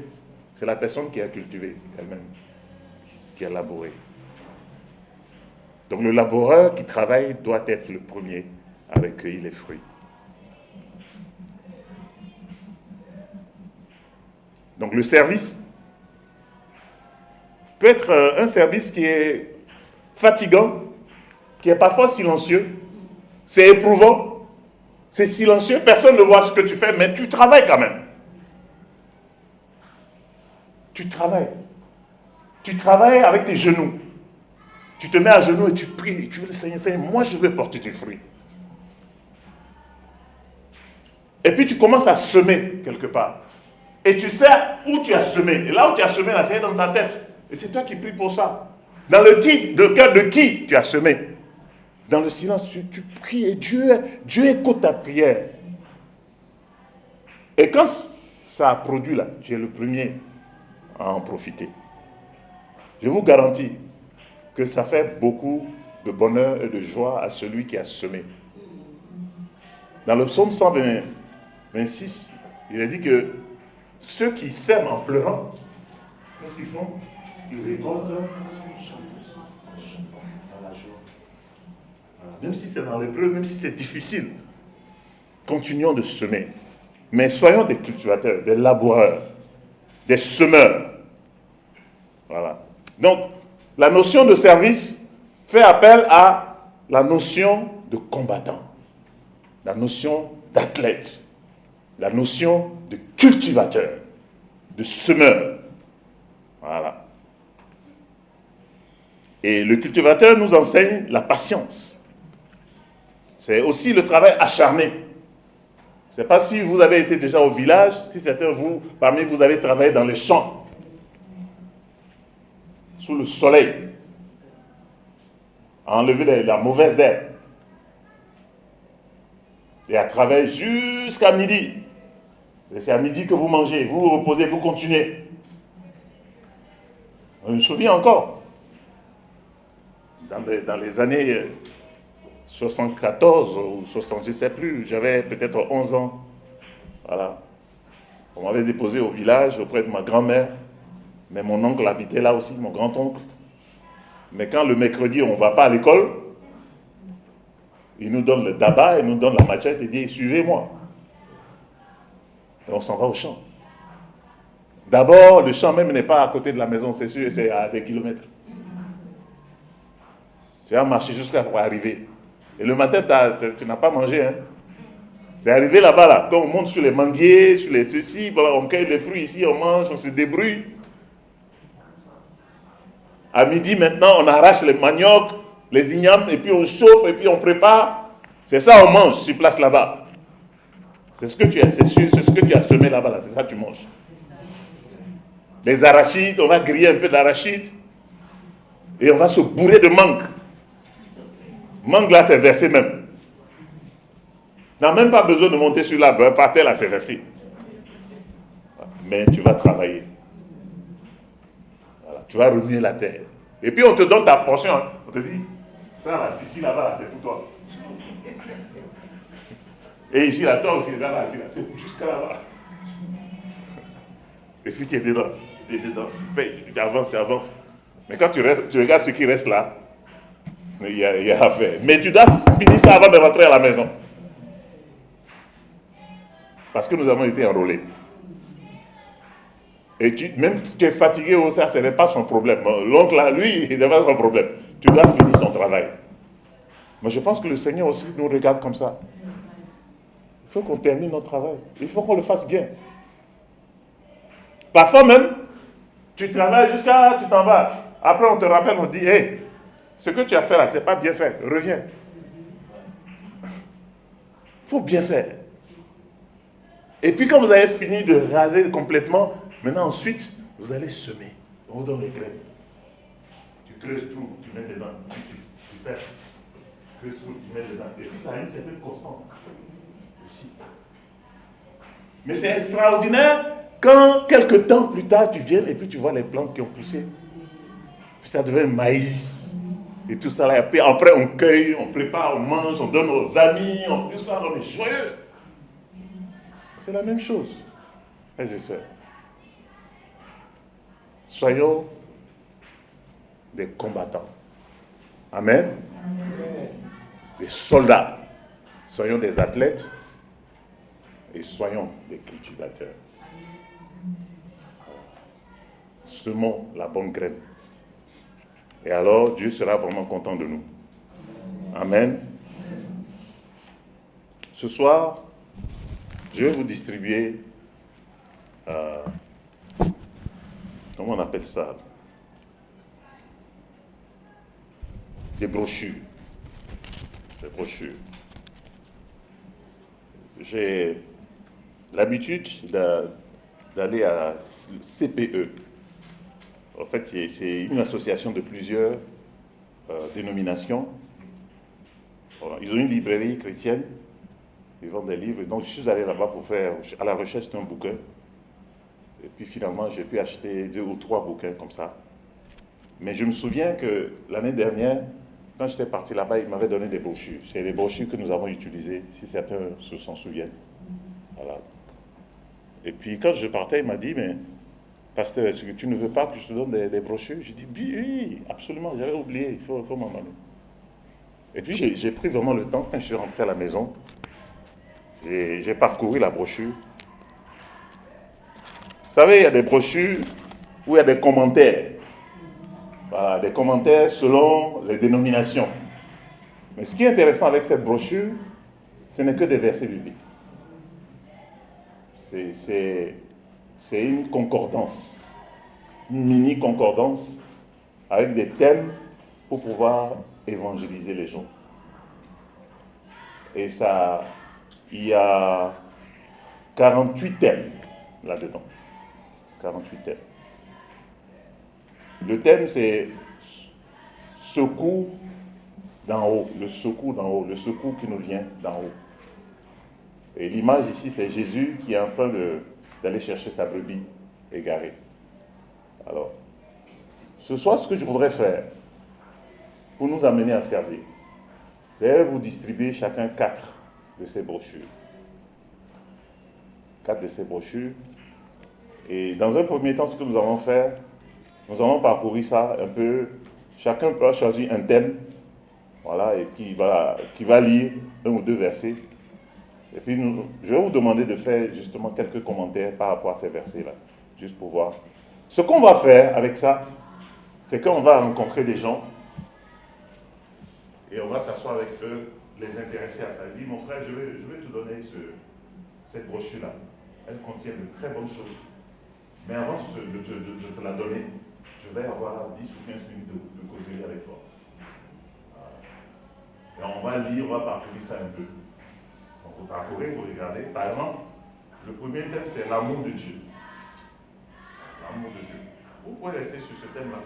c'est la personne qui a cultivé elle-même, qui a labouré. Donc le laboureur qui travaille doit être le premier à recueillir les fruits. Donc le service peut être un service qui est fatigant, qui est parfois silencieux, c'est éprouvant, c'est silencieux, personne ne voit ce que tu fais, mais tu travailles quand même. Tu travailles. Tu travailles avec tes genoux. Tu te mets à genoux et tu pries, tu veux le Seigneur, moi je veux porter du fruit. Et puis tu commences à semer quelque part. Et tu sais où tu as semé. Et là où tu as semé, là, c'est dans ta tête. Et c'est toi qui pries pour ça. Dans le cœur de qui tu as semé. Dans le silence, tu pries et Dieu écoute ta prière. Et quand ça a produit là, tu es le premier à en profiter. Je vous garantis que ça fait beaucoup de bonheur et de joie à celui qui a semé. Dans le psaume 126, il est dit que ceux qui sèment en pleurant, qu'est-ce qu'ils font? Ils récoltent dans la joie. Même si c'est dans l'épreuve, même si c'est difficile, continuons de semer. Mais soyons des cultivateurs, des laboureurs, des semeurs. Voilà. Donc, la notion de service fait appel à la notion de combattant, la notion d'athlète, la notion de cultivateur, de semeur. Voilà. Et le cultivateur nous enseigne la patience. C'est aussi le travail acharné. Je ne sais pas si vous avez été déjà au village, si certains de vous, parmi vous, avez travaillé dans les champs, sous le soleil, à enlever la mauvaise herbe, et à travailler jusqu'à midi. Et c'est à midi que vous mangez, vous vous reposez, vous continuez. Je me souviens encore, dans les années 74 ou 60, je ne sais plus, j'avais peut-être 11 ans. Voilà. On m'avait déposé au village auprès de ma grand-mère, mais mon oncle habitait là aussi, mon grand-oncle. Mais quand le mercredi, on ne va pas à l'école, il nous donne le daba, il nous donne la machette et dit « Suivez-moi ». Et on s'en va au champ. D'abord, le champ même n'est pas à côté de la maison, c'est sûr, c'est à des kilomètres. Tu vas marcher jusqu'à pour arriver. Et le matin, tu n'as pas mangé. Hein? C'est arrivé là-bas, là. Donc, on monte sur les manguiers, sur les ceci, voilà, on cueille les fruits ici, on mange, on se débrouille. À midi, maintenant, on arrache les maniocs, les ignames, et puis on chauffe, et puis on prépare. C'est ça, on mange sur place là-bas. C'est ce que tu as semé là-bas, là, c'est ça que tu manges. Les arachides, on va griller un peu d'arachide et on va se bourrer de mangue. Mangue là, c'est versé même. Tu n'as même pas besoin de monter sur la beurre, par terre là, c'est versé. Mais tu vas travailler. Voilà, tu vas remuer la terre. Et puis on te donne ta portion. Hein. On te dit, ça là, ici là-bas, c'est pour toi. Et ici là, toi aussi, là, ici là, c'est jusqu'à là-bas. Et puis tu es dedans. Tu es dedans. Tu avances. Mais quand tu regardes ce qui reste là, il y a à faire. Mais tu dois finir ça avant de rentrer à la maison. Parce que nous avons été enrôlés. Et même si tu es fatigué ou ça, ce n'est pas son problème. L'oncle là, lui, ce n'est pas son problème. Tu dois finir son travail. Mais je pense que le Seigneur aussi nous regarde comme ça. Il faut qu'on termine notre travail. Il faut qu'on le fasse bien. Parfois même, tu travailles jusqu'à tu t'en vas. Après, on te rappelle, on te dit, hey, ce que tu as fait là, ce n'est pas bien fait. Reviens. Il faut bien faire. Et puis quand vous avez fini de raser complètement, maintenant ensuite, vous allez semer. On vous donne les graines. Tu creuses tout, tu mets dedans. Tu fais. Tu creuses tout, tu mets dedans. Et puis ça a une certaine constante. Aussi. Mais c'est extraordinaire quand quelques temps plus tard, tu viens et puis tu vois les plantes qui ont poussé. Puis ça devient maïs. Et tout ça là. Et puis après, on cueille, on prépare, on mange, on donne aux amis, tout ça, on est joyeux. C'est la même chose, frères et sœurs. Soyons des combattants. Amen. Amen. Des soldats. Soyons des athlètes et soyons des cultivateurs. Semons la bonne graine. Et alors, Dieu sera vraiment content de nous. Amen. Ce soir, je vais vous distribuer, comment on appelle ça? Des brochures. Des brochures. J'ai l'habitude d'aller à CPE. En fait, c'est une association de plusieurs dénominations. Voilà. Ils ont une librairie chrétienne. Ils vendent des livres. Donc, je suis allé là-bas pour faire à la recherche d'un bouquin. Et puis, finalement, j'ai pu acheter 2 ou 3 bouquins comme ça. Mais je me souviens que l'année dernière, quand j'étais parti là-bas, ils m'avaient donné des brochures. C'est les brochures que nous avons utilisées, si certains s'en souviennent. Voilà. Et puis, quand je partais, il m'a dit, mais, pasteur, est-ce que tu ne veux pas que je te donne des brochures? J'ai dit, oui, absolument, j'avais oublié, il faut m'en donner. Et puis, j'ai pris vraiment le temps, quand je suis rentré à la maison, j'ai parcouru la brochure. Vous savez, il y a des brochures où il y a des commentaires. Voilà, des commentaires selon les dénominations. Mais ce qui est intéressant avec cette brochure, ce n'est que des versets bibliques. C'est une concordance, une mini-concordance avec des thèmes pour pouvoir évangéliser les gens. Et ça, il y a 48 thèmes là-dedans. 48 thèmes. Le thème, c'est secours d'en haut, le secours d'en haut, le secours qui nous vient d'en haut. Et l'image ici, c'est Jésus qui est en train d'aller chercher sa brebis égarée. Alors, ce soir, ce que je voudrais faire, pour nous amener à servir, c'est vous distribuer chacun 4 de ces brochures. 4 de ces brochures. Et dans un premier temps, ce que nous allons faire, nous allons parcourir ça un peu. Chacun peut choisir un thème, voilà, et puis voilà, qui va lire 1 ou 2 versets. Et puis je vais vous demander de faire justement quelques commentaires par rapport à ces versets-là, juste pour voir. Ce qu'on va faire avec ça, c'est qu'on va rencontrer des gens et on va s'asseoir avec eux, les intéresser à ça. Il dit, mon frère, je vais te donner cette brochure-là. Elle contient de très bonnes choses. Mais avant de te la donner, je vais avoir 10 ou 15 minutes de causerie avec toi. Et on va lire, on va parcourir ça un peu. Donc vous parcourez, vous regardez. Par exemple, le premier thème, c'est l'amour de Dieu. L'amour de Dieu. Vous pouvez rester sur ce thème-là.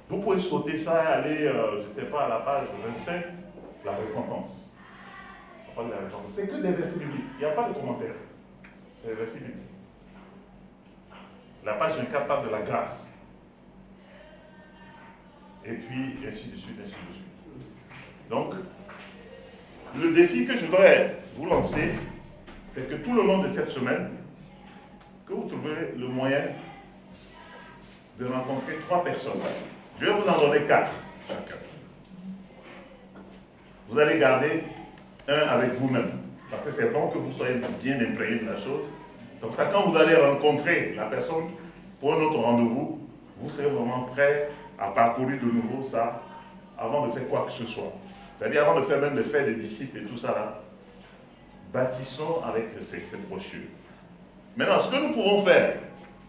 Vous pouvez sauter ça et aller, je ne sais pas, à la page 25, la repentance. On parle de la repentance. C'est que des versets bibliques. Il n'y a pas de commentaire. C'est des versets bibliques. La page 24 parle de la grâce. Et puis, ainsi de suite, ainsi de suite. Donc, le défi que je voudrais vous lancer, c'est que tout le long de cette semaine, que vous trouverez le moyen de rencontrer 3 personnes. Je vais vous en donner 4 chacun. Vous allez garder un avec vous-même. Parce que c'est bon que vous soyez bien imprégné de la chose. Comme ça, quand vous allez rencontrer la personne pour un autre rendez-vous, vous serez vraiment prêt à parcourir de nouveau ça avant de faire quoi que ce soit. C'est-à-dire avant de faire même le fait des disciples et tout ça là. Bâtissons avec cette brochure. Maintenant, ce que nous pourrons faire,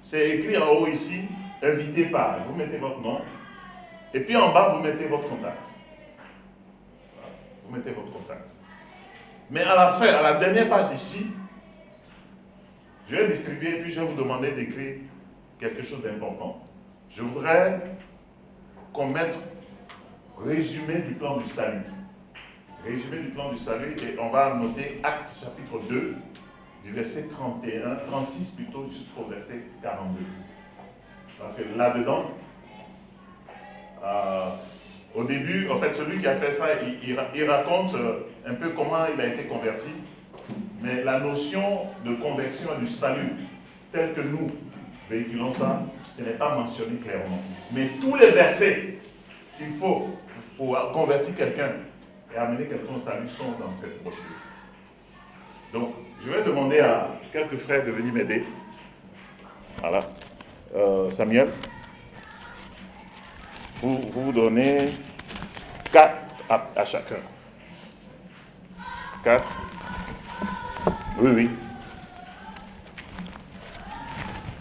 c'est écrire en haut ici, invité par. Vous mettez votre nom. Et puis en bas, vous mettez votre contact. Voilà. Vous mettez votre contact. Mais à la fin, à la dernière page ici, je vais distribuer et puis je vais vous demander d'écrire quelque chose d'important. Je voudrais qu'on mette résumé du plan du salut. Résumé du plan du salut, et on va noter Actes chapitre 2, du verset 31, 36 plutôt, jusqu'au verset 42. Parce que là-dedans, au début, en fait, celui qui a fait ça, il raconte un peu comment il a été converti, mais la notion de conversion et du salut, tel que nous véhiculons ça, ce n'est pas mentionné clairement. Mais tous les versets qu'il faut pour convertir quelqu'un et amener quelqu'un au salut sont dans cette brochure. Donc, je vais demander à quelques frères de venir m'aider. Voilà. Samuel, vous donnez 4 à chacun. 4. Oui, oui.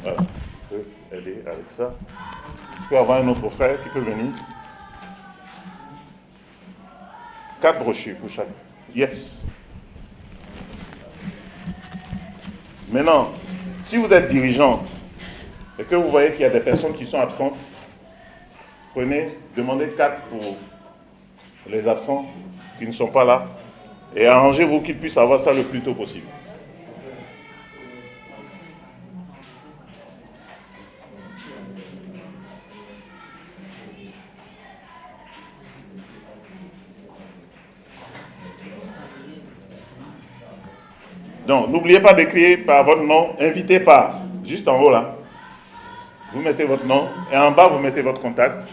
Voilà. Je peux aider avec ça. Je peux avoir un autre frère qui peut venir. 4 brochures pour chacun. Yes. Maintenant, si vous êtes dirigeant et que vous voyez qu'il y a des personnes qui sont absentes, prenez, demandez 4 pour les absents qui ne sont pas là et arrangez-vous qu'ils puissent avoir ça le plus tôt possible. Donc, n'oubliez pas d'écrire par votre nom, invité par, juste en haut là. Vous mettez votre nom et en bas, vous mettez votre contact.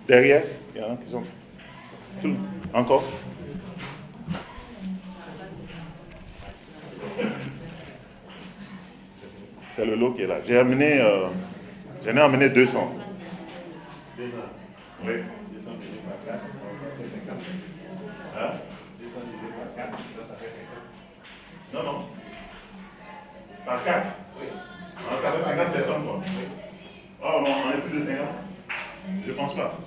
Derrière, il y en a qui sont... Tout. Encore. C'est le lot qui est là. J'en ai amené 200. 200. Oui. 200 divisé par 4, ça fait 50. Hein? 200 divisé par 4, ça fait 50. Non, non. Par 4? Oui. Alors, ça fait 50 personnes, quoi. Oui. Oh, non, on est plus de 50? Je pense pas.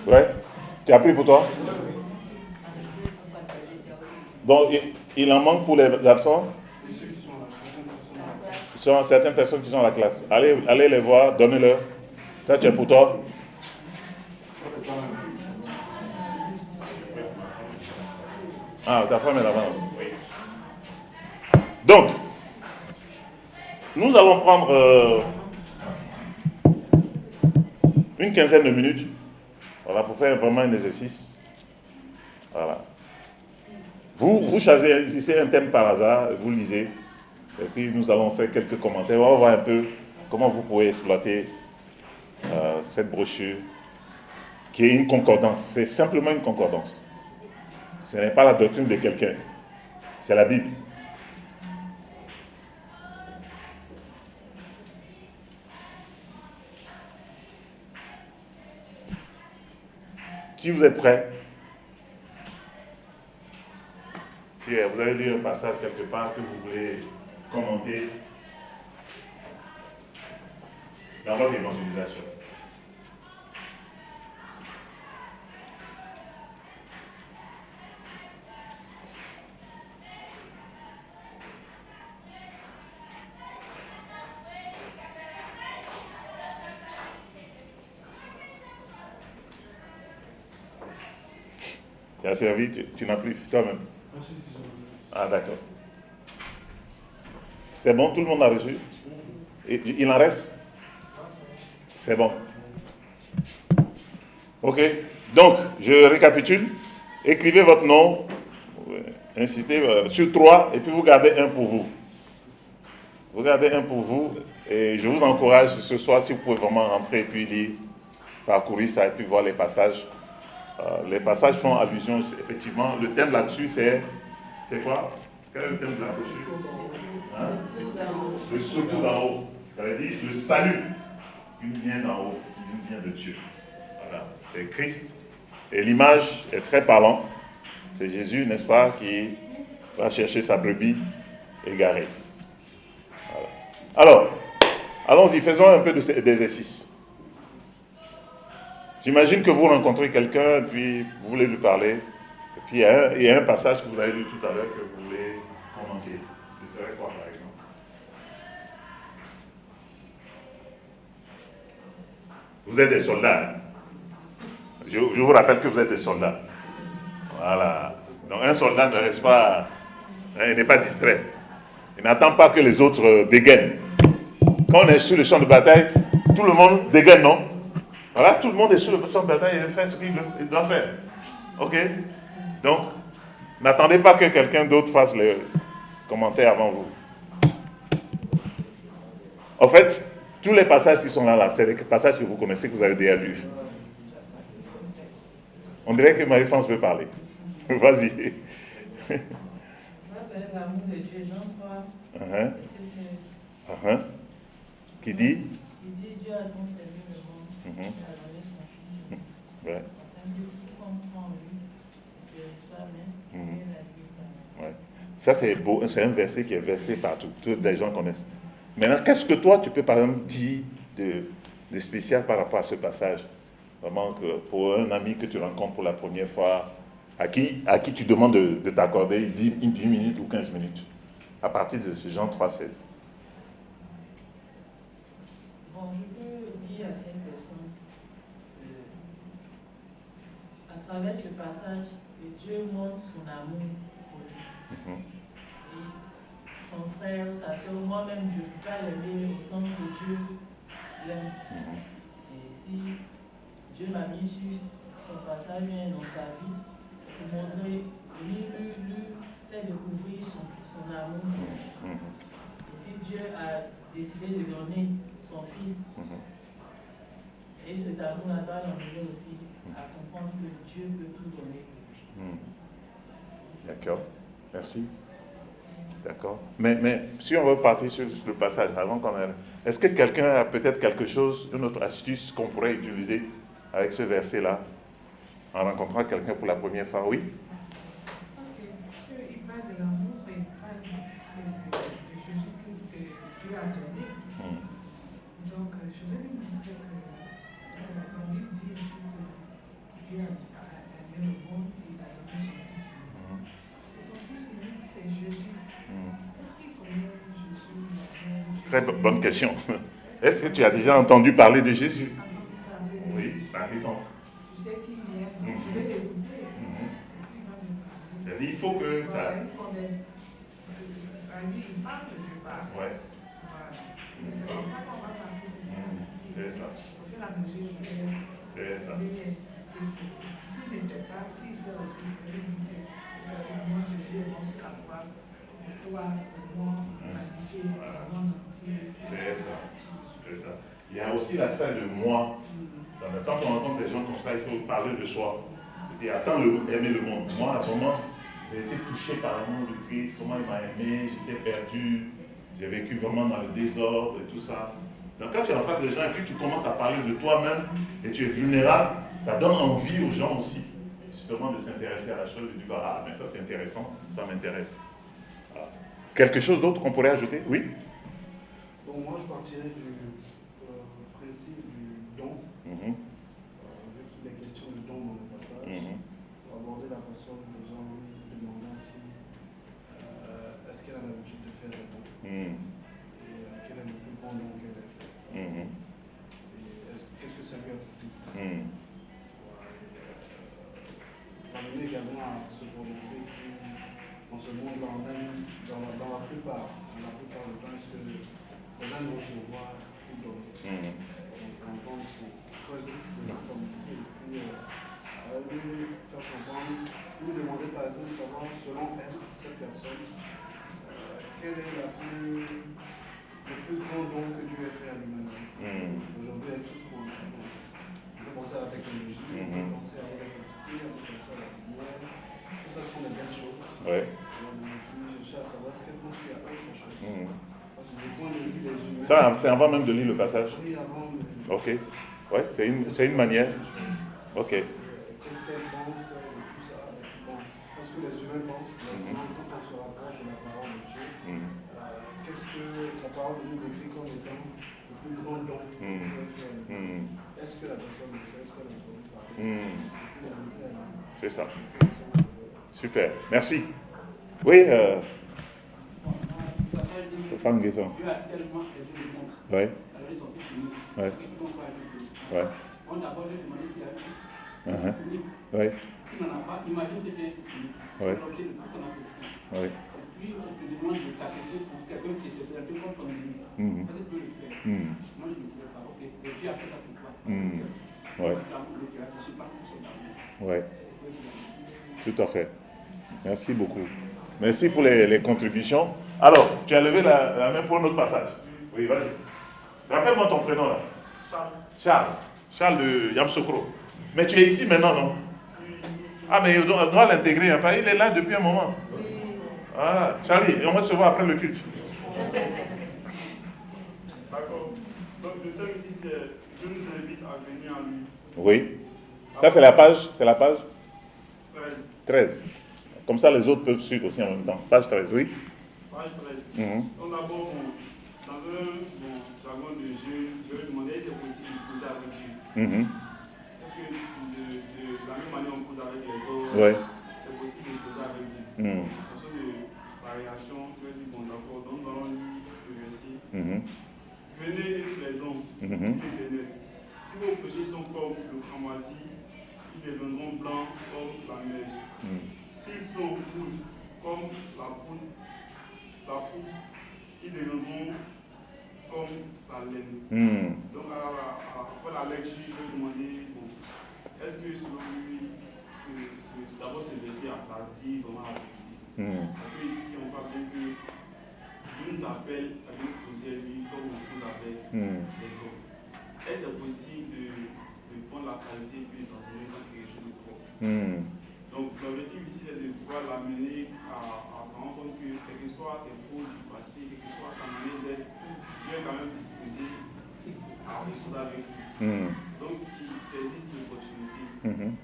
Ouais. Tu as pris pour toi? Donc, il en manque pour les absents? Il y a certaines personnes qui sont à la classe. Allez les voir, donnez-leur. Ça, tu es pour toi? Ah, ta femme est là-bas. Donc, nous allons prendre une quinzaine de minutes. Voilà, pour faire vraiment un exercice. Voilà. Vous choisissez un thème par hasard, vous lisez, et puis nous allons faire quelques commentaires. On va voir un peu comment vous pouvez exploiter cette brochure, qui est une concordance. C'est simplement une concordance. Ce n'est pas la doctrine de quelqu'un. C'est la Bible. Si vous êtes prêts, si vous avez lu un passage quelque part que vous voulez commenter dans votre évangélisation. Tu as servi, tu n'as plus toi-même. Ah d'accord. C'est bon, tout le monde a reçu? Et, il en reste? C'est bon. Ok. Donc, je récapitule. Écrivez votre nom. Insistez sur 3 et puis vous gardez un pour vous. Vous gardez un pour vous et je vous encourage ce soir si vous pouvez vraiment rentrer et puis lire, parcourir ça et puis voir les passages. Les passages font allusion, effectivement, le thème là-dessus c'est quoi? Quel est le thème de la brochure? Hein? Le secours d'en haut. Ça veut dire le salut. Une vient d'en haut, une vient de Dieu. Voilà, c'est Christ. Et l'image est très parlante. C'est Jésus, n'est-ce pas, qui va chercher sa brebis égarée. Voilà. Alors, allons-y, faisons un peu d'exercice. J'imagine que vous rencontrez quelqu'un, et puis vous voulez lui parler, et puis il y a un passage que vous avez lu tout à l'heure que vous voulez commenter. Ce serait quoi, par exemple? Vous êtes des soldats. Je vous rappelle que vous êtes des soldats. Voilà. Donc un soldat ne reste pas, il n'est pas distrait. Il n'attend pas que les autres dégainent. Quand on est sur le champ de bataille, tout le monde dégaine, non? Voilà, tout le monde est sur le champ de bataille et fait ce qu'il doit faire. Ok? Donc, n'attendez pas que quelqu'un d'autre fasse le commentaire avant vous. En fait, tous les passages qui sont là, c'est des passages que vous connaissez, que vous avez déjà lus. On dirait que Marie-France veut parler. Vas-y. L'amour de Dieu, Jean 3, Uh-huh. verset 16. Qui dit? Il dit Dieu a donc aimé le monde, il a donné son Fils. Ouais. Afin que quiconque croit en lui ne périsse pas, mais ait la vie éternelle. Ouais. Ça, c'est beau. C'est un verset qui est versé partout. Tous les gens connaissent. Maintenant, qu'est-ce que toi, tu peux, par exemple, dire de spécial par rapport à ce passage? Vraiment, que pour un ami que tu rencontres pour la première fois, à qui tu demandes de t'accorder 10 minutes ou 15 minutes, à partir de ce Jean 3,16. Bon, je peux dire à cette personne, à travers ce passage, que Dieu montre son amour pour lui. Et son frère ou sa soeur, moi-même, je ne peux pas l'aimer autant que Dieu l'aime. Et si Dieu m'a mis sur son passage dans sa vie, c'est pour montrer, lui faire découvrir son amour. Et si Dieu a décidé de donner son Fils, et cet amour-là va l'emmener aussi à comprendre que Dieu peut tout donner pour lui. D'accord, merci. D'accord. Mais si on veut partir sur le passage, avant qu'on aille, est-ce que quelqu'un a peut-être quelque chose, une autre astuce qu'on pourrait utiliser avec ce verset-là, en rencontrant quelqu'un pour la première fois? Oui? Il parle de l'amour et il parle de Jésus-Christ que Dieu a donné. Donc, je vais lui montrer que la Bible dit ici que Dieu a aimé le monde et il a donné son Fils. Et son Fils unique, c'est Jésus. Est-ce qu'il connaît Jésus? Très bonne question. Est-ce que tu as déjà entendu parler de Jésus? Oui, par exemple. Tu sais qui il est, donc je vais l'écouter. C'est-à-dire, il faut que ça... Il parle, je parle. Ouais. Voilà. Et c'est comme ça qu'on va partir de ça. C'est ça. Au fur et à mesure, je vais C'est ça. s'il ne sait pas, s'il sait aussi, je vais lui dire que moi, je vis au monde capable de pouvoir moi habiter le monde entier. C'est ça. C'est ça. Il y a aussi l'aspect de moi. Quand on rencontre des gens comme ça, il faut parler de soi. Et puis attendre aimer le monde. Moi, à ce moment, j'ai été touché par l'amour de Christ, comment il m'a aimé, j'étais perdu, j'ai vécu vraiment dans le désordre et tout ça. Donc quand tu es en face des gens et puis tu commences à parler de toi-même et tu es vulnérable, ça donne envie aux gens aussi, justement, de s'intéresser à la chose, de dire, ah, mais ça c'est intéressant, ça m'intéresse. Voilà. Quelque chose d'autre qu'on pourrait ajouter? Oui? Bon, moi je partirais du principe du don, vu qu'il est question de don dans le passage, pour aborder la personne des gens, lui demandant si est-ce qu'elle a l'habitude de faire des dons, et quel est le plus grand don qu'elle a fait, et qu'est-ce que ça lui a coûté. L'amener également à se prononcer si dans ce monde-là, on aime, dans la plupart du temps, est-ce que les gens vont se voir ou donner. Donc, on pense qu'il faut creuser de la communauté et puis lui faire comprendre, lui demander par exemple de savoir, selon elle, cette personne, quel est le plus grand don que Dieu a fait à l'humanité. Aujourd'hui, avec tout ce qu'on a, on peut penser à la technologie, on peut penser à l'électricité, on peut penser à la lumière. Tout ça sont des belles choses. Ouais. Je cherche à savoir ce qu'elle pense qu'il y a autre chose. Parce que du point de vue des humains. Ça, c'est avant même de lire le passage? Oui, avant. Ok. Ouais, c'est une manière. Ok. Qu'est-ce qu'elle pense de tout ça? Bon, parce que les humains pensent, quand on se rapproche de la parole de Dieu, qu'est-ce que la parole de Dieu décrit comme étant le plus grand don que Dieu peut faire? Est-ce que la personne le fait? Est-ce qu'elle le fait? C'est ça. Super. Merci. Oui, pas une question. Dieu a tellement aidé le monde. Ouais. Alors ils sont tous unis. Ouais. Ils vont faire avec lui. Ouais. On d'abord lui demandé s'il y a un fils unique. Ouais. S'il n'en a pas, imagine que tu es un fils unique. Ouais. C'est l'objet de tout ton appétit. Ouais. Et puis on te demande de sacrifier pour quelqu'un qui est perdu comme ton ennemi. Est-ce que tu peux le faire? Moi je ne pouvais pas. Ok. Et Dieu a fait ça pour toi. Ouais. Je ne suis pas pour son amour. Ouais. Tout à fait. Merci beaucoup. Merci pour les contributions. Alors, tu as levé la main pour un autre passage. Oui, vas-y. Rappelle-moi ton prénom là. Charles. Charles de Yamsokro. Mais tu es ici maintenant, non? Ah, mais on doit l'intégrer. Hein. Il est là depuis un moment. Voilà. Charlie, on va se voir après le culte. D'accord. Donc le thème ici, c'est Dieu nous invite à venir à lui. Oui. Ça, c'est la page 13. 13. Comme ça, les autres peuvent suivre aussi en même temps. Page 13, oui. Page 13. On d'abord, dans un jargon de Dieu, je vais demander si c'est possible de causer avec Dieu. Est-ce que de la même manière on cause avec les autres, c'est possible de causer avec Dieu? En fonction de sa réaction, tu vas dire, bon d'accord, donc nous allons lire le verset. Venez et tous les dons, dit l'Éternel. Si vos péchés sont comme le cramoisi, ils deviendront blancs comme la neige. S'ils sont rouges comme la poudre, ils deviendront comme la laine. Donc, après la lecture, je vais demander, bon, est-ce que selon lui, d'abord ce verset a sorti vraiment la vérité? Parce que ici, on parle bien que Dieu nous appelle à nous poser lui comme on nous appelle les autres. Est-ce que c'est possible de prendre la saleté et puis de transformer ça en quelque chose de propre? Donc l'objectif ici c'est de pouvoir l'amener à se rendre compte que quel que soit ses fautes du passé, quelle que soit sa manière d'être, Dieu est quand même disposé à résoudre avec lui. Donc qu'il saisisse l'opportunité.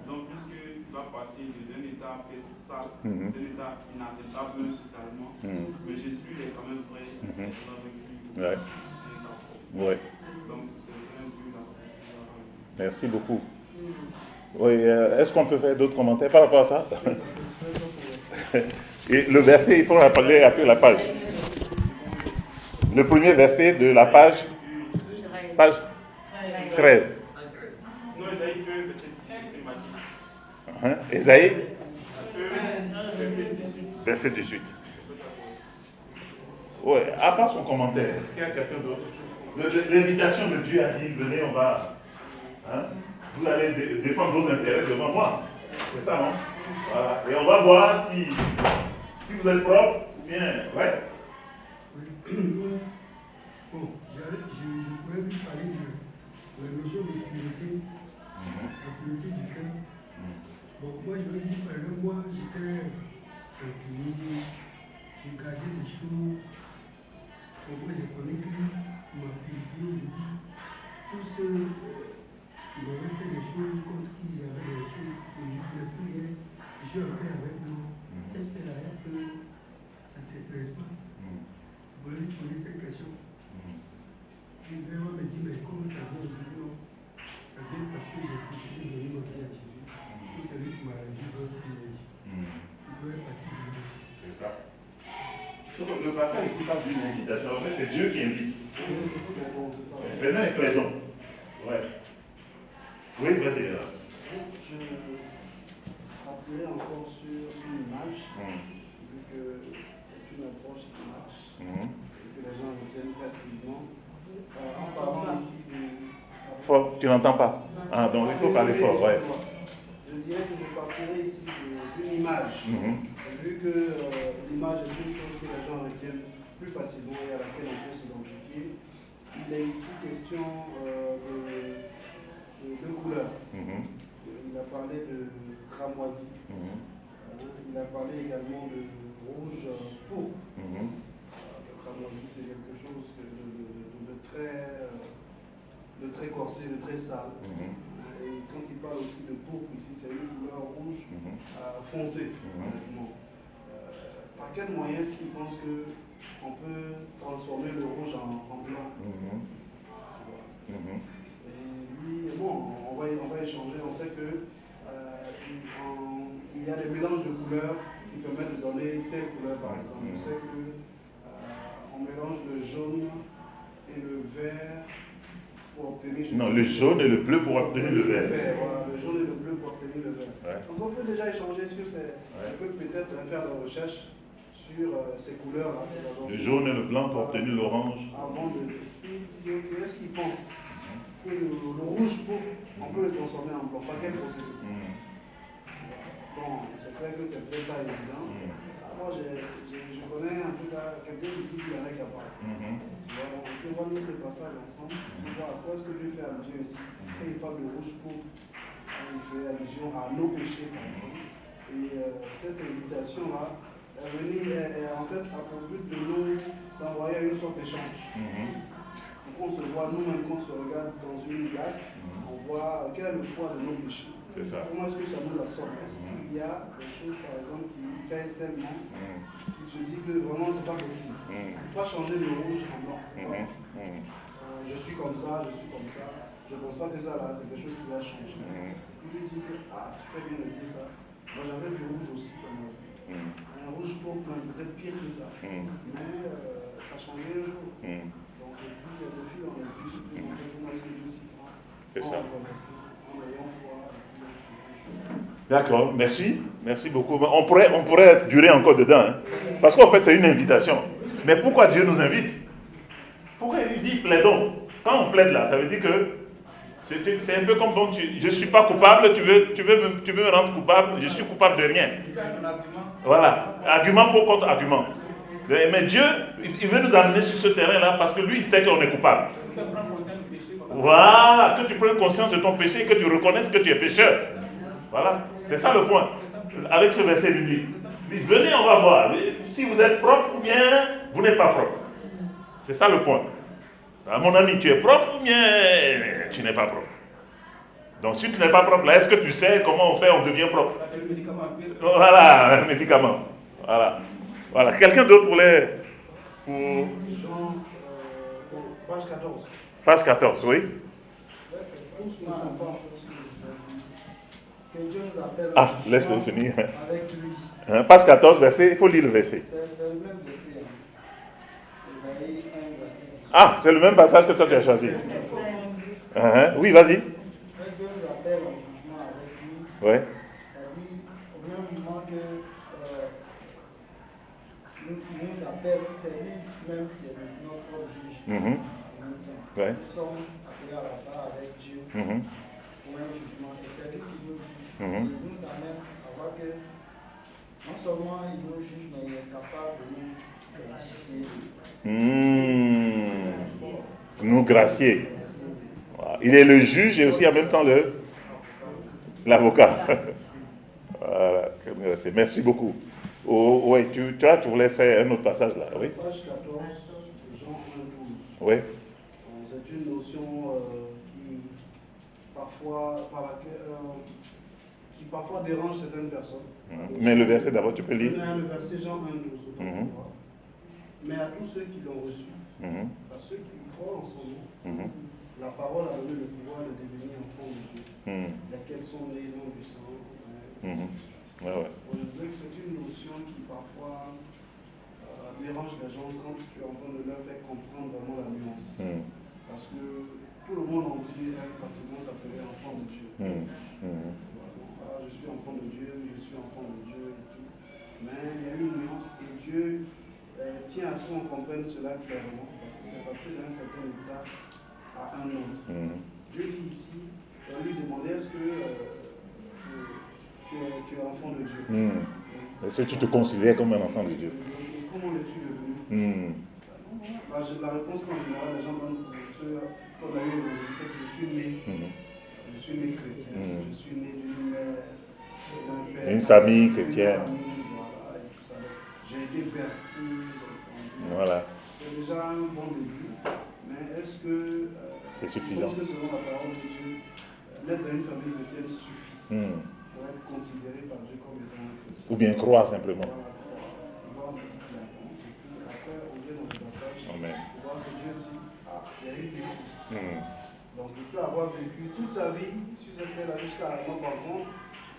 Donc puisqu'il va passer d'un état peut-être sale, d'un état inacceptable même socialement, mais Jésus est quand même prêt à résoudre avec lui. Donc ce serait un peu la proposition. Merci beaucoup. Oui, est-ce qu'on peut faire d'autres commentaires par rapport à ça? Et le verset, il faut rappeler après la page. Le premier verset de la page 13. Non, Esaïe peut, c'est Esaïe verset 18. Oui, à part son commentaire, est-ce qu'il y a quelqu'un d'autre? L'invitation de Dieu a dit, venez, on va... vous allez défendre vos intérêts devant moi. C'est ça, non? Voilà. Et on va voir si vous êtes propre ou bien... Ouais. Bon, je pourrais vous parler de la notion de pureté, la pureté du cœur. Bon, moi, je veux dire, par exemple, moi, j'étais imprimé, j'ai gardé des choses. Et moi, j'ai connu Christ, il m'a purifié aujourd'hui. Tous ceux qui m'avaient fait des choses contre qui j'avais des choses, et je ne priais, je suis en paix avec nous. Cette paix-là, est-ce que ça ne t'intéresse pas? Je voulais lui poser cette question. Il me dit, mais comment ça vient aujourd'hui? Non, ça vient parce que j'ai décidé de donner ma vie à Jésus. Et c'est lui qui m'a rendu votre privilège. Il doit être parti de Dieu. C'est ça. Donc, le passage ici parle d'une invitation. En fait, c'est Dieu qui invite. Venez, plaidons. Ouais. Oui, vas-y. Je partirai encore sur une image, vu que c'est une approche qui marche, et que les gens retiennent facilement. En parlant ici de... Fort, tu n'entends pas? Ah, donc il faut parler fort, ouais. Je dirais que je partirai ici d'une image, vu que l'image est une chose que les gens retiennent plus facilement et à laquelle on peut s'identifier. Il est ici question de couleurs. Il a parlé de cramoisi. Il a parlé également de rouge pourpre. Le cramoisi, c'est quelque chose de très corsé, de très sale. Et quand il parle aussi de pourpre ici, c'est une couleur rouge foncée. Par quel moyen est-ce qu'il pense qu'on peut transformer le rouge en blanc? Et lui, bon, on va échanger. On sait que il y a des mélanges de couleurs qui permettent de donner telle couleur, par exemple. On sait qu'on mélange le jaune et le vert pour obtenir... Non, le jaune et le bleu pour obtenir le vert. Voilà, le jaune et le bleu pour obtenir le vert. Ouais. Donc on peut déjà échanger sur ces... On peut peut-être faire des recherches sur ces couleurs-là. Le jaune et le blanc pour obtenir l'orange. Avant de... Est-ce qu'ils pensent que le rouge, on peut le transformer en blanc? Par quel procédé? Bon, c'est clair que c'est peut-être pas évident. Moi, je connais en tout cas quelqu'un qui dit qu'il en est capable. On peut voir notre passage ensemble, on voit à quoi est-ce que Dieu fait allusion ici. Quand il parle de rouge pourpre, il fait allusion à nos péchés, par exemple. Et cette invitation-là est en fait à pour but de nous envoyer une sorte d'échange. Donc on se voit nous-mêmes, quand on se regarde dans une glace, on voit quel est le poids de nos péchés. Comment est-ce que ça nous assomme? Est-ce qu'il y a des choses, par exemple, qui nous pèsent tellement, qui se dit que vraiment c'est pas possible. Il ne faut pas changer le rouge en blanc. Je suis comme ça, je suis comme ça. Je ne pense pas que ça là, c'est quelque chose qui va changer. Il lui dit que, tu fais bien de dire ça. Moi j'avais du rouge aussi dans ma vie. Un rouge pourpre, peut-être pire que ça. Mais ça changeait un jour. Donc depuis, le fil en aiguille, comment est-ce que Dieu s'y prend? C'est ça. En ayant foi. D'accord, merci beaucoup. On pourrait durer encore dedans, hein? Parce qu'en fait c'est une invitation. Mais pourquoi Dieu nous invite? Pourquoi il dit plaidons? Quand on plaide là, ça veut dire que c'est un peu comme bon, je ne suis pas coupable, tu veux me rendre coupable, je suis coupable de rien. Voilà, argument pour contre argument. Mais Dieu, il veut nous amener sur ce terrain-là parce que lui, il sait qu'on est coupable. Voilà, que tu prennes conscience de ton péché et que tu reconnaisses que tu es pécheur. Voilà, c'est ça le point. Avec ce verset biblique. Il dit, venez, on va voir. Si vous êtes propre ou bien vous n'êtes pas propre. C'est ça le point. À mon ami, tu es propre ou bien tu n'es pas propre. Donc si tu n'es pas propre, là, est-ce que tu sais comment on fait, on devient propre? Voilà, un médicament. Voilà. Quelqu'un d'autre voulait... Page 14. Page 14, oui. Ah, laisse-le finir. Page 14, verset, il faut lire le verset. C'est le même verset. Ah, c'est le même passage que toi tu as choisi. Oui, vas-y. Dieu nous appelle en jugement avec lui. Ouais. C'est-à-dire, au même moment que nous appelle, c'est lui-même qui est notre juge. En même temps. Ouais. Nous sommes appelés à la part avec Dieu pour un jugement. Et c'est lui qui nous juge. Il nous amène à voir que non seulement il nous juge, mais il est capable de nous gracier. Nous gracier. Il est le juge et aussi en même temps l'avocat. Voilà. Merci beaucoup. Oh, oui, tu voulais faire un autre passage là, oui. Page 14, Jean 1, 12. Oui. C'est une notion qui parfois dérange certaines personnes. Mais le verset d'abord, tu peux lire. Le verset Jean 1, 12. Mais à tous ceux qui l'ont reçu, à ceux qui croient en son nom, la parole a donné le pouvoir de devenir enfants de Dieu, lesquels sont nés non du sang. Je disais que c'est une notion qui parfois dérange les gens quand tu es en train de leur faire comprendre vraiment la nuance. Parce que tout le monde entier aime facilement s'appeler enfant de Dieu. Voilà, je suis enfant de Dieu, je suis enfant de Dieu et tout. Mais il y a une nuance et Dieu tient à ce qu'on comprenne cela clairement, parce que c'est passé d'un certain état à un autre. Dieu dit ici, on lui demandait est-ce que tu es enfant de Dieu. Est-ce que tu te considères comme un enfant de Dieu? Et comment es-tu devenu? La réponse qu'en général les gens donnent pour ceux qu'on a eu, c'est que je suis né chrétien, je suis né d'une mère, d'un père, une famille chrétienne. Voilà, et tout ça. J'ai été bercé. Voilà. C'est déjà un bon début, mais est-ce que c'est suffisant? Est-ce que selon la parole de Dieu, l'être d'une famille chrétienne suffit pour être considéré par Dieu comme étant un chrétien? Ou bien croire simplement. Amen. Voir que Dieu dit, il y a une nuance. Donc il peut avoir vécu toute sa vie sur cette terre jusqu'à un par contre,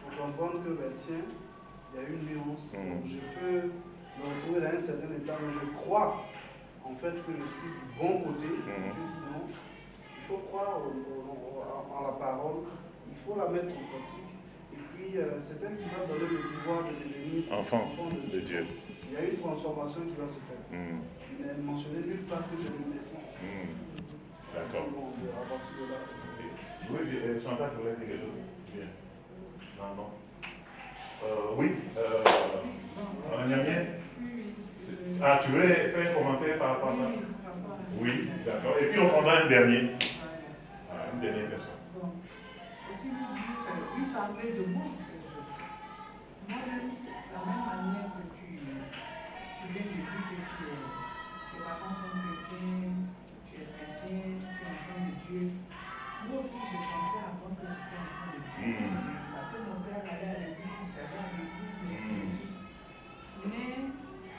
pour comprendre que tiens, il y a une nuance. Donc, je peux me retrouver dans un certain état où je crois en fait que je suis du bon côté. Dieu dit non. Il faut croire en la parole, il faut la mettre en pratique. Et puis c'est elle qui va donner le pouvoir de devenir enfant de Dieu. Il y a une transformation qui va se faire. Il n'est mentionné nulle part que c'est une naissance. D'accord. Bon, à partir de là. Oui, Chantal, tu voulais dire quelque chose? Bien. Non. Oui. Ah, tu voulais faire un commentaire par rapport à ça? Oui, d'accord. Et puis on prendra un dernier. Une dernière personne. Bon. Aussi, lui parlait de moi. Moi-même, la même manière que tu viens de dire que tes parents sont chrétiens, tu es chrétien, tu es enfant de Dieu. Moi aussi, je pensais avant que j'étais enfant de Dieu. Parce que mon père allait à l'église, j'allais à l'église, et ainsi de suite. Mais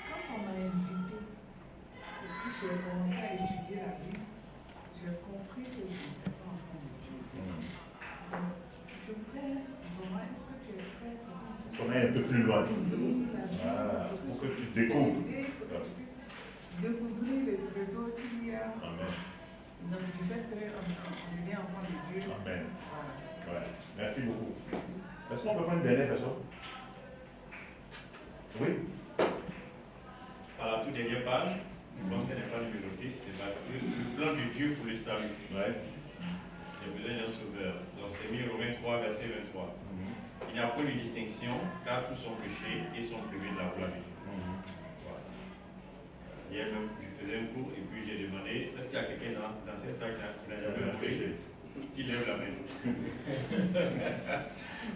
quand on m'a invité, et puis j'ai commencé à étudier la Bible, j'ai compris que je n'étais pas enfant de Dieu. Donc, je voudrais vraiment, est-ce que tu es prêt On est un peu plus loin. Pour que tu découvres. Découvrir les trésors qu'il y a. Amen. Donc, du fait qu'on devient enfant de Dieu. Amen. Ouais. Merci beaucoup. Est-ce qu'on peut prendre une dernière personne? Oui. À la toute dernière page, je pense qu'elle n'est pas numérotée, c'est le plan de Dieu pour le salut. Ouais. Il y a besoin d'un sauveur. Donc c'est mis Romains 3, verset 23. Il n'y a pas de distinction, car tous sont péchés et sont privés de la gloire de Dieu. Voilà. Hier même, je faisais un cours et puis j'ai demandé, est-ce qu'il y a quelqu'un dans cette salle qui n'a jamais péché? Qui lève la main?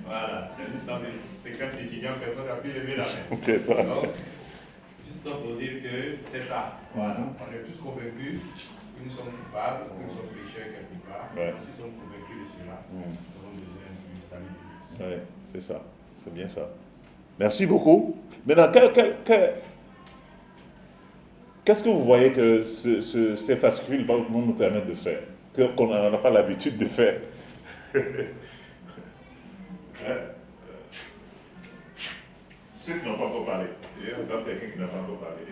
Voilà. Il semble que 50 étudiants, personne n'a pu lever la main. C'est ça. Donc, juste pour dire que c'est ça. Voilà. On est tous convaincus que nous sommes coupables, que nous sommes pécheurs quelque part. Nous sommes convaincus de cela. Nous avons besoin du salut de Dieu. Oui, c'est ça. C'est bien ça. Merci beaucoup. Maintenant, qu'est-ce que vous voyez que ces fascicules vont nous permettre de faire, qu'on n'a pas l'habitude de faire? Ceux qui n'ont pas encore parlé. Il y a encore quelqu'un qui n'a pas encore parlé.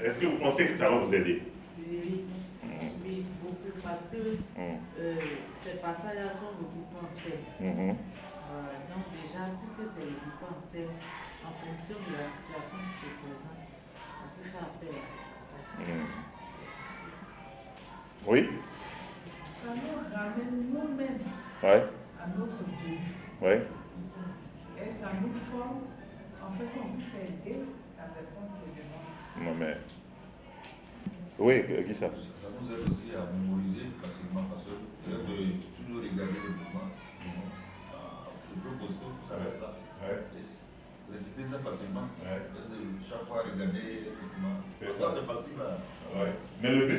Est-ce que vous pensez que ça va vous aider? Oui, beaucoup, parce que ces passages-là sont regroupés en thème. Donc déjà, puisque c'est regroupé en thème, en fonction de la situation qui se présente, on peut faire appel à ces passages. Oui? Ça nous ramène nous-mêmes à notre début. Oui. Et ça nous forme, en fait, on puisse aider la personne qui est devant. Non, mais... Oui, qui ça? Ça nous aide aussi à mémoriser facilement parce que toujours regarder le mouvement. Le plus possible, ça reste là.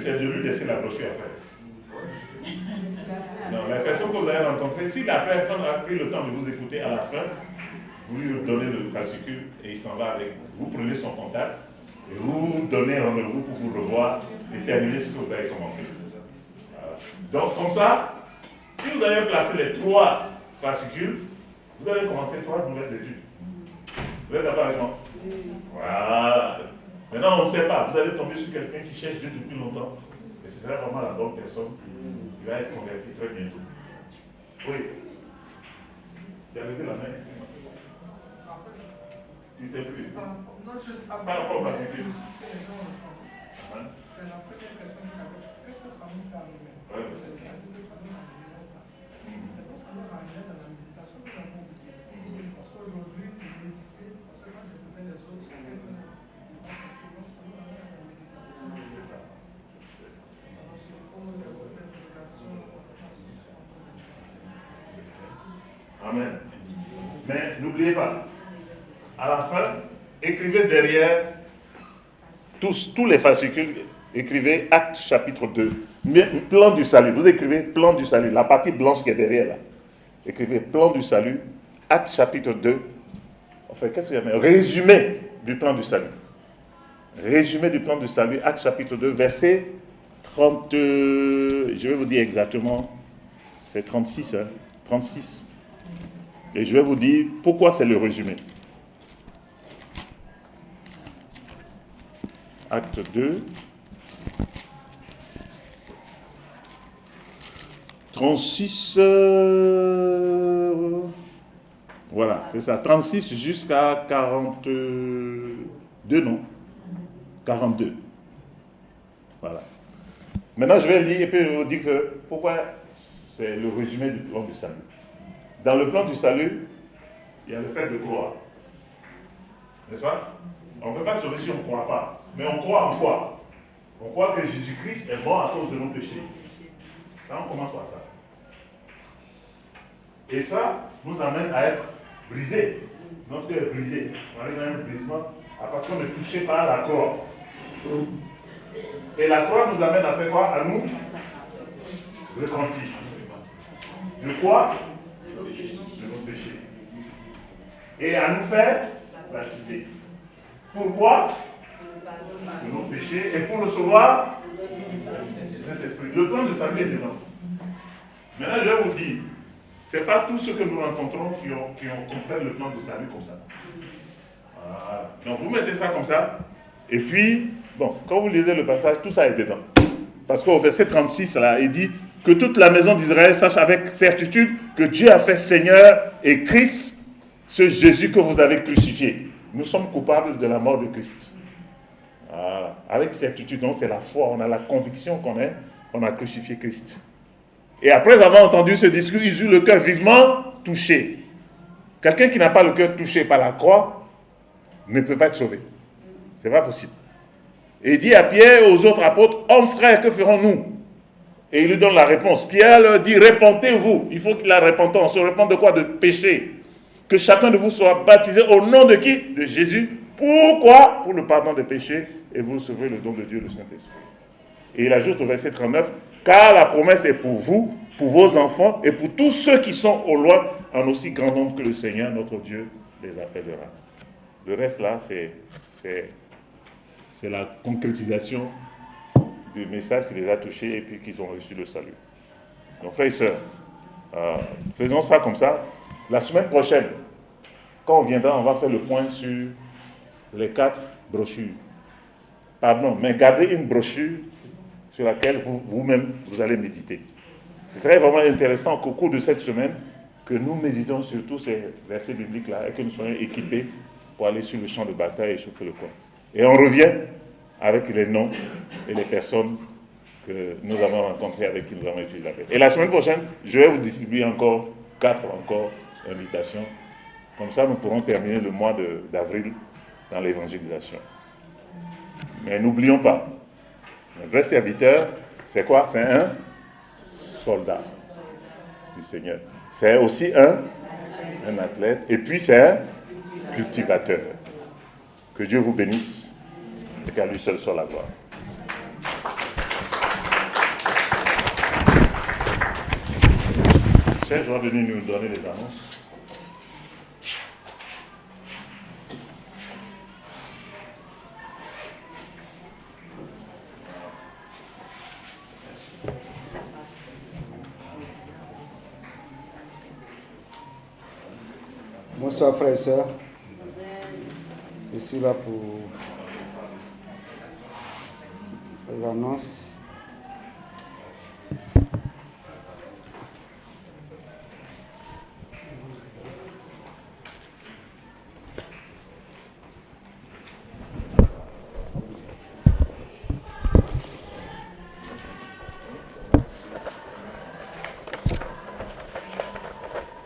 c'est de lui laisser la brochure à faire. Non, la personne que vous avez rencontrée, si la personne a pris le temps de vous écouter à la fin, vous lui donnez le fascicule et il s'en va avec. Vous prenez son contact et vous donnez rendez-vous pour vous revoir et terminer ce que vous avez commencé. Voilà. Donc, comme ça, si vous avez placé les 3 fascicules, vous allez commencer 3 nouvelles études. Vous êtes d'accord avec moi? Voilà. Maintenant, on ne sait pas. Vous allez tomber sur quelqu'un qui cherche Dieu depuis longtemps. Et ce serait vraiment la bonne personne qui va être convertie très bientôt. Oui. Tu as levé la main? Tu ne sais plus. Non, je sais Par rapport au fascicule. C'est la première question que j'avais. Qu'est-ce que ça nous fait arriver? Ça nous arrive dans la méditation que nous avons oubliée. Parce qu'aujourd'hui, méditer, parce que quand j'écoutais les autres, ça nous arrive dans la méditation. Amen. Mais n'oubliez pas, à la fin, écrivez derrière tous les fascicules, écrivez Acte chapitre 2, plan du salut. Vous écrivez plan du salut, la partie blanche qui est derrière là. Écrivez plan du salut, Acte chapitre 2. Enfin, qu'est-ce qu'il y a? Résumé du plan du salut. Résumé du plan du salut, Acte chapitre 2, verset 30, je vais vous dire exactement, c'est 36, hein, 36. Et je vais vous dire pourquoi c'est le résumé. Acte 2, 36, voilà, c'est ça, 36 jusqu'à 42, non, 42. Voilà. Maintenant, je vais lire et puis je vais vous dire que pourquoi c'est le résumé du plan du salut. Dans le plan du salut, il y a le fait de croire. N'est-ce pas? On ne peut pas te sauver si on ne croit pas. Mais on croit en quoi? On croit que Jésus-Christ est mort à cause de nos péchés. Là, on commence par ça. Et ça nous amène à être brisés. Notre cœur est brisé. On arrive à un brisement parce qu'on est touché par la croix. Et la croix nous amène à faire quoi? À nous repentir. De quoi? De nos péchés. Et à nous faire baptiser. Pourquoi? De nos péchés et pour recevoir Saint-Esprit. Le plan de salut est dedans. Maintenant, je vais vous dire, ce n'est pas tous ceux que nous rencontrons qui comprennent le plan de salut comme ça. Voilà. Donc vous mettez ça comme ça, et puis, bon, quand vous lisez le passage, tout ça est dedans. Parce qu'au verset 36, là, il dit que toute la maison d'Israël sache avec certitude que Dieu a fait Seigneur et Christ, ce Jésus que vous avez crucifié. Nous sommes coupables de la mort de Christ. Voilà. Avec certitude, donc c'est la foi, on a la conviction qu'on a crucifié Christ. Et après avoir entendu ce discours, ils eurent le cœur vivement touché. Quelqu'un qui n'a pas le cœur touché par la croix ne peut pas être sauvé. Ce n'est pas possible. Et il dit à Pierre et aux autres apôtres, hommes frères, que ferons-nous? Et il lui donne la réponse. Pierre leur dit, répentez-vous. Il faut qu'il la repentance. Se repente de quoi? De péché. Que chacun de vous soit baptisé au nom de qui? De Jésus. Pourquoi? Pour le pardon des péchés. Et vous recevrez le don de Dieu, le Saint-Esprit. Et il ajoute au verset 39, car la promesse est pour vous, pour vos enfants et pour tous ceux qui sont au loin, en aussi grand nombre que le Seigneur, notre Dieu, les appellera. Le reste là, c'est la concrétisation du message qui les a touchés et puis qu'ils ont reçu le salut. Donc frères et sœurs, faisons ça comme ça. La semaine prochaine, quand on viendra, on va faire le point sur les 4 brochures. Pardon, mais gardez une brochure sur laquelle vous-même, vous allez méditer. Ce serait vraiment intéressant qu'au cours de cette semaine, que nous méditons sur tous ces versets bibliques-là et que nous soyons équipés pour aller sur le champ de bataille et chauffer le camp. Et on revient avec les noms et les personnes que nous avons rencontrées, avec qui nous avons étudié la paix. Et la semaine prochaine, je vais vous distribuer encore 4 invitations. Comme ça, nous pourrons terminer le mois d'avril dans l'évangélisation. Mais n'oublions pas, un vrai serviteur, c'est quoi? C'est un soldat du Seigneur. C'est aussi un athlète. Et puis c'est un cultivateur. Que Dieu vous bénisse et qu'à lui seul soit la gloire. Serge va venir nous donner les annonces. Bonsoir frères et sœurs. Je suis là pour les annonces.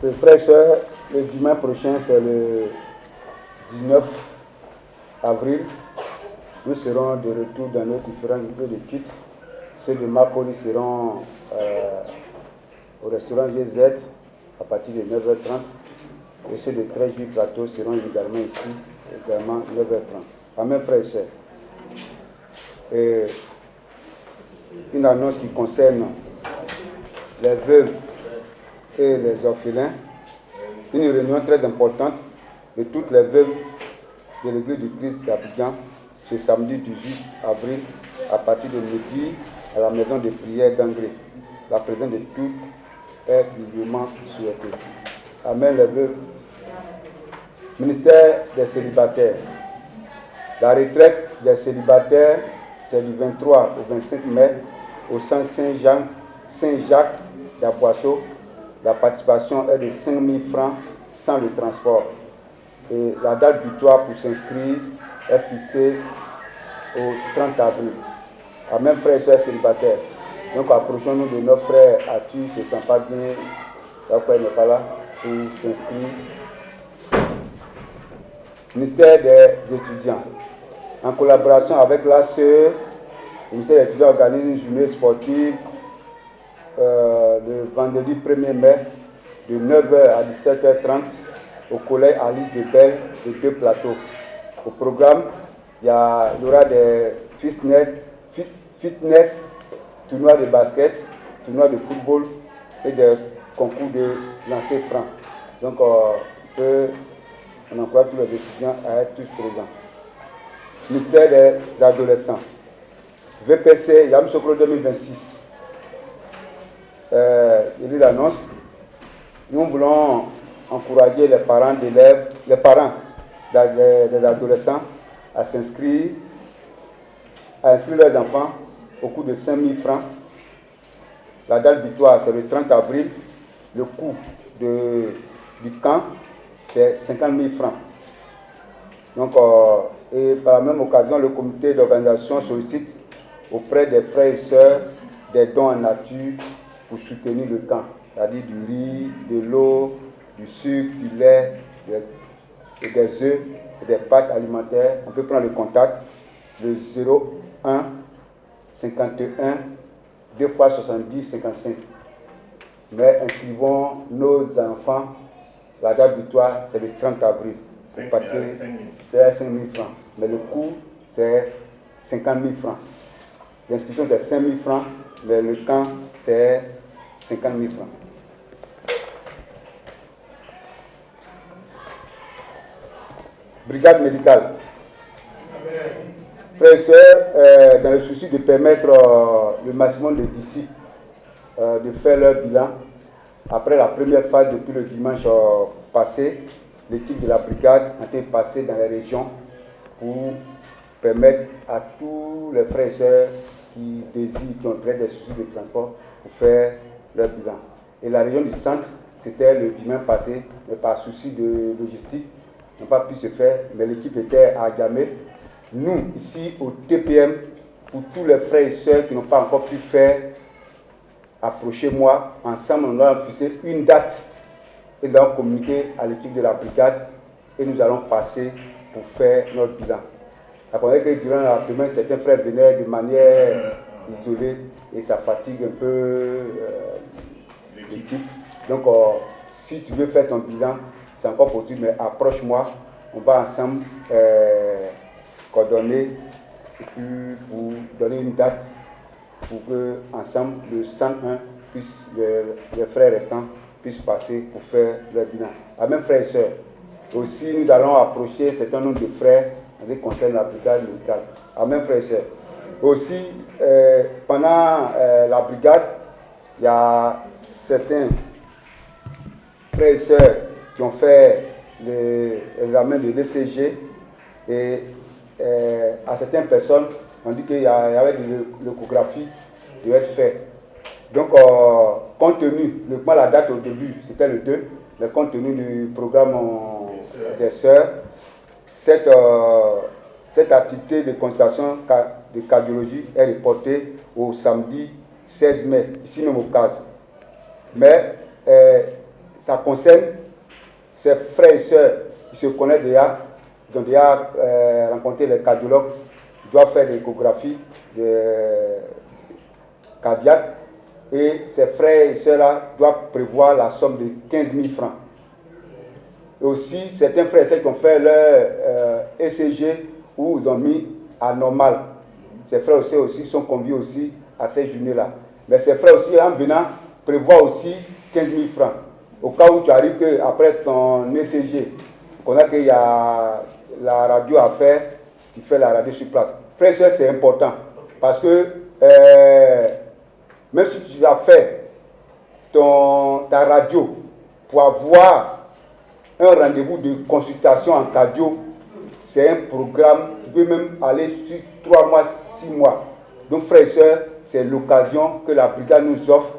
Les frères et sœurs, le dimanche prochain, c'est le 19 avril. Nous serons de retour dans nos différents lieux de culte. Ceux de Mapoli seront au restaurant GZ à partir de 9h30. Et ceux de Trècheville Plateau seront également ici, également 9h30. Amen, frères et sœurs. Et une annonce qui concerne les veuves et les orphelins. Une réunion très importante de toutes les veuves de l'église du Christ d'Abidjan ce samedi 18 avril à partir de midi à la maison de prière d'Angré. La présence de toutes est vivement souhaitée. Amen, les veuves. Ministère des célibataires. La retraite des célibataires, c'est du 23 au 25 mai au centre Saint-Jacques d'Aboisseau. La participation est de 5 000 francs sans le transport. Et la date butoir pour s'inscrire est fixée au 30 avril. Amen, frères et sœurs célibataires. Donc approchons-nous de notre frère Atu, ne se sent pas bien, la frère n'est pas là, pour s'inscrire. Ministère des étudiants. En collaboration avec la SEUR, le ministère des étudiants organise une journée sportive le vendredi 1er mai de 9h à 17h30 au collège Alice de Belle de 2 plateaux. Au programme, il y aura des fitness, tournois de basket, tournois de football et des concours de lancer franc. Donc, on encourage tous les étudiants à être tous présents. Ministère des adolescents. VPC Yamoussoukro 2026. Il lit l'annonce. Nous voulons encourager les parents d'élèves, les parents des adolescents à inscrire leurs enfants au coût de 5 000 francs. La date butoir, c'est le 30 avril. Le coût du camp, c'est 50 000 francs. Donc, et par la même occasion, le comité d'organisation sollicite auprès des frères et sœurs des dons en nature pour soutenir le camp, c'est-à-dire du riz, de l'eau, du sucre, du lait, et des œufs, et des pâtes alimentaires. On peut prendre le contact de 01 51 2 fois 70 55. Mais inscrivons nos enfants. La date butoir, c'est le 30 avril. C'est 5 000 francs. Mais le coût, c'est 50 000 francs. L'inscription, c'est 5 000 francs. Mais le camp, c'est 50 000 francs. Brigade médicale. Frères et sœurs, dans le souci de permettre le maximum de disciples de faire leur bilan, après la première phase depuis le dimanche passé, l'équipe de la brigade a été passée dans les régions pour permettre à tous les frères et sœurs qui désirent, qui ont des soucis de transport, pour faire leur bilan. Et la région du centre, c'était le dimanche passé, mais par souci de logistique, n'a pas pu se faire, mais l'équipe était à Gamé. Nous, ici au TPM, pour tous les frères et sœurs qui n'ont pas encore pu faire, approchez-moi, ensemble on va fixer une date et nous allons communiquer à l'équipe de la brigade et nous allons passer pour faire notre bilan. Après que durant la semaine, certains frères venaient de manière isolée et ça fatigue un peu l'équipe. Donc si tu veux faire ton bilan, c'est encore possible, mais approche-moi, on va ensemble coordonner et puis pour donner une date pour que ensemble le 101 puisse les frères restants puissent passer pour faire leur bilan. Amen, frères et sœurs. Aussi, nous allons approcher un certain nombre de frères en ce qui concerne la brigade médicale. Amen, frères et sœurs. Aussi, pendant la brigade, il y a certains frères et sœurs qui ont fait l'examen de l'ECG et à certaines personnes, on dit qu'il y avait de l'échographie qui devait être faite. Donc, compte tenu, la date au début, c'était le 2, mais compte tenu du programme des sœurs, cette activité de consultation de cardiologie est reportée au samedi 16 mai, ici même au CAS. Mais ça concerne ces frères et sœurs qui se connaissent déjà, qui ont déjà rencontré les cardiologues, qui doivent faire des échographies cardiaques. Et ces frères et sœurs-là doivent prévoir la somme de 15 000 francs. Et aussi, certains frères et sœurs qui ont fait leur ECG ou ils ont mis à normal. Ces frères aussi sont conviés aussi à ces journées-là. Mais ces frères aussi, en venant, prévoient aussi 15 000 francs. Au cas où tu arrives qu'après ton ECG, qu'on a qu'il y a la radio à faire, tu fais la radio sur place. Frères et sœurs, c'est important. Parce que même si tu as fait ta radio pour avoir un rendez-vous de consultation en cardio, c'est un programme, tu peux même aller sur 3 mois, 6 mois. Donc frères et sœurs, c'est l'occasion que la brigade nous offre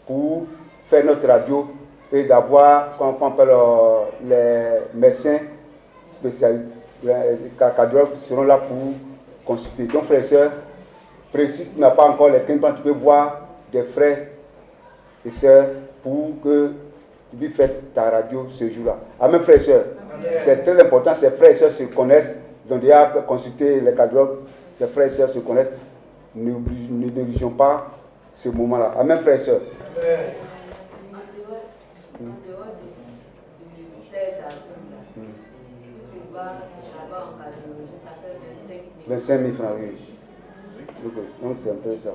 pour faire notre radio et d'avoir, comme on appelle les médecins spécialistes, les cardiologues seront là pour consulter. Donc frères et sœurs, si tu n'as pas encore les 15 ans, tu peux voir des frères et sœurs pour que tu puisses faire ta radio ce jour-là. Amen, frères et sœurs. C'est très important, ces frères et sœurs se connaissent, ils ont déjà consulté les cardiologues, les frères et sœurs se connaissent. Ne négligeons pas ce moment-là. Amen, frères et sœurs. En dehors du 16 avril, tu vas là-bas en cardiologie, ça fait 25 000 francs, oui. Donc c'est un peu ça.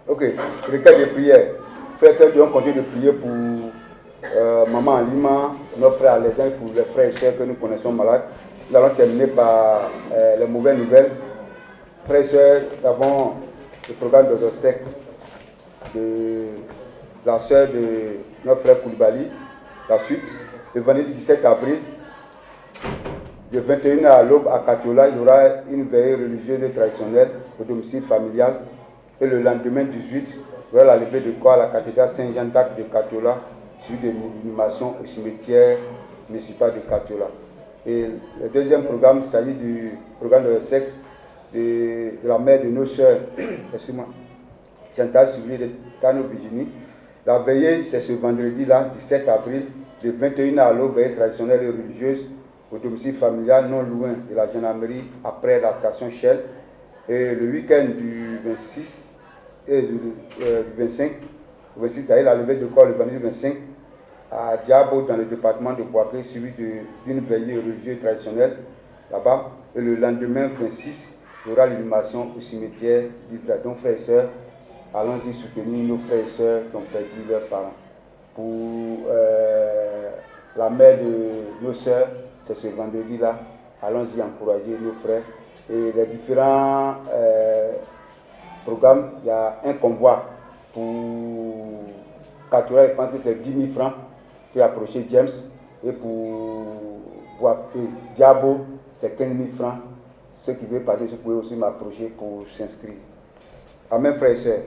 Ok, requête de prière. Frères et sœurs, nous allons continuer de prier pour maman Alima, nos frères Alaisins, pour les frères et sœurs que nous connaissons malades. Nous allons terminer par les mauvaises nouvelles. Frères et sœurs, nous avons le programme de obsèques de la sœur de notre frère Koulibaly. La suite, le vendredi 17 avril, de 21h à l'aube à Katiola, il y aura une veillée religieuse et traditionnelle au domicile familial. Et le lendemain 18, il y aura la levée de corps à la cathédrale Saint-Jean d'Arc de Katiola, suivi de l'inhumation au cimetière municipal de Katiola. Et le deuxième programme, il s'agit du programme de obsèques de la mère de nos sœurs, excusez-moi, Chantal Sylvie de Tano Virginie. La veillée, c'est ce vendredi-là, 17 avril, de 21h à l'aube, veillée traditionnelle et religieuse au domicile familial non loin de la gendarmerie après la station Shell. Et le week-end du 26 et du 25, le 26, ça y est, la levée de corps le vendredi 25 à Diabo dans le département de Boaké, suivi d'une veillée religieuse traditionnelle là-bas. Et le lendemain 26, il y aura l'inhumation au cimetière d'Ibra. Donc frères et sœurs, allons-y soutenir nos frères et sœurs qui ont perdu leurs parents. Pour la mère de nos sœurs, c'est ce vendredi-là. Allons-y encourager nos frères. Et les différents programmes, il y a un convoi pour Katiola, je pense que c'est 10 000 francs pour approcher James. Et pour Diabo, c'est 15 000 francs. Ceux qui veulent partir, vous pouvez aussi m'approcher pour s'inscrire. Amen, frères et sœurs.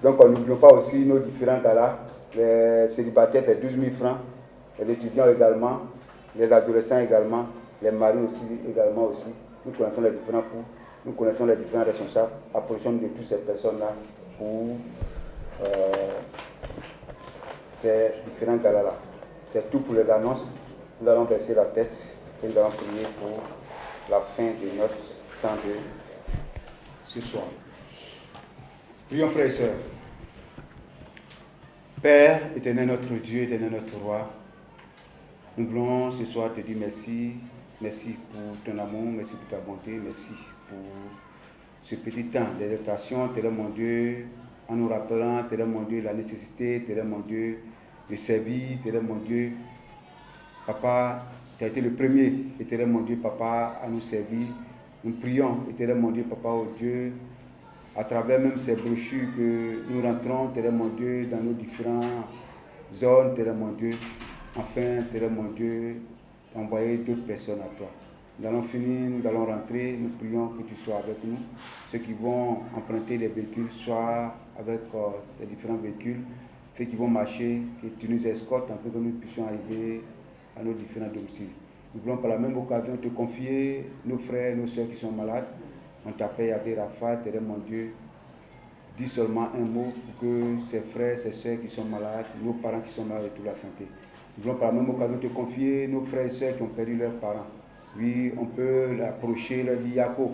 Donc, n'oublions pas aussi nos différents galas. Les célibataires, c'est 12 000 francs. Les étudiants également. Les adolescents également. Les maris aussi, également aussi. Nous connaissons les différents coûts. Nous connaissons les différents responsables. Approchons-nous de toutes ces personnes-là pour faire différents galas-là. C'est tout pour les annonces. Nous allons baisser la tête et nous allons prier pour la fin de notre temps de ce soir. Prions, frères et sœurs. Père, éternel notre Dieu, éternel notre roi, nous voulons ce soir te dire merci. Merci pour ton amour, merci pour ta bonté, merci pour ce petit temps d'adaptation, Télé mon Dieu, en nous rappelant, Télé mon Dieu, la nécessité, Télé mon Dieu, de servir, Télé mon Dieu. Papa, tu as été le premier, Éternel mon Dieu, Papa, à nous servir. Nous prions, Éternel mon Dieu, Papa, oh Dieu, à travers même ces brochures que nous rentrons, Éternel mon Dieu, dans nos différentes zones, Éternel mon Dieu, afin, Éternel mon Dieu, d'envoyer d'autres personnes à toi. Nous allons finir, nous allons rentrer, nous prions que tu sois avec nous. Ceux qui vont emprunter des véhicules, soient avec ces différents véhicules. Ceux qui vont marcher, que tu nous escortes afin que nous puissions arriver à nos différents domiciles. Nous voulons par la même occasion te confier nos frères et nos soeurs qui sont malades. On t'appelle Abbé Rapha, Éternel mon Dieu. Dis seulement un mot pour que ces frères, ces soeurs qui sont malades, nos parents qui sont malades et toute la santé. Nous voulons par la même occasion te confier nos frères et soeurs qui ont perdu leurs parents. Oui, on peut l'approcher, leur dire Jacob,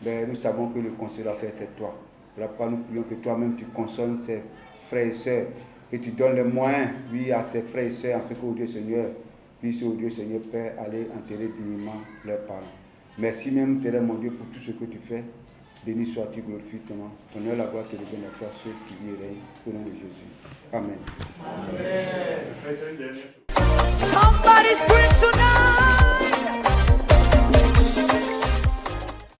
mais nous savons que le consolateur c'est toi. Voilà pourquoi nous prions que toi-même tu consoles ces frères et sœurs, que tu donnes les moyens, oui, à ces frères et sœurs, afin qu'au Dieu Seigneur, puisse au Dieu Seigneur Père aller enterrer dignement leurs parents. Merci même, Éternel mon Dieu, pour tout ce que tu fais. Béni sois-tu, glorifie ton nom. Ton honneur, la gloire te revienne à toi, ceux qui y règnent, au nom de Jésus. Amen. Amen.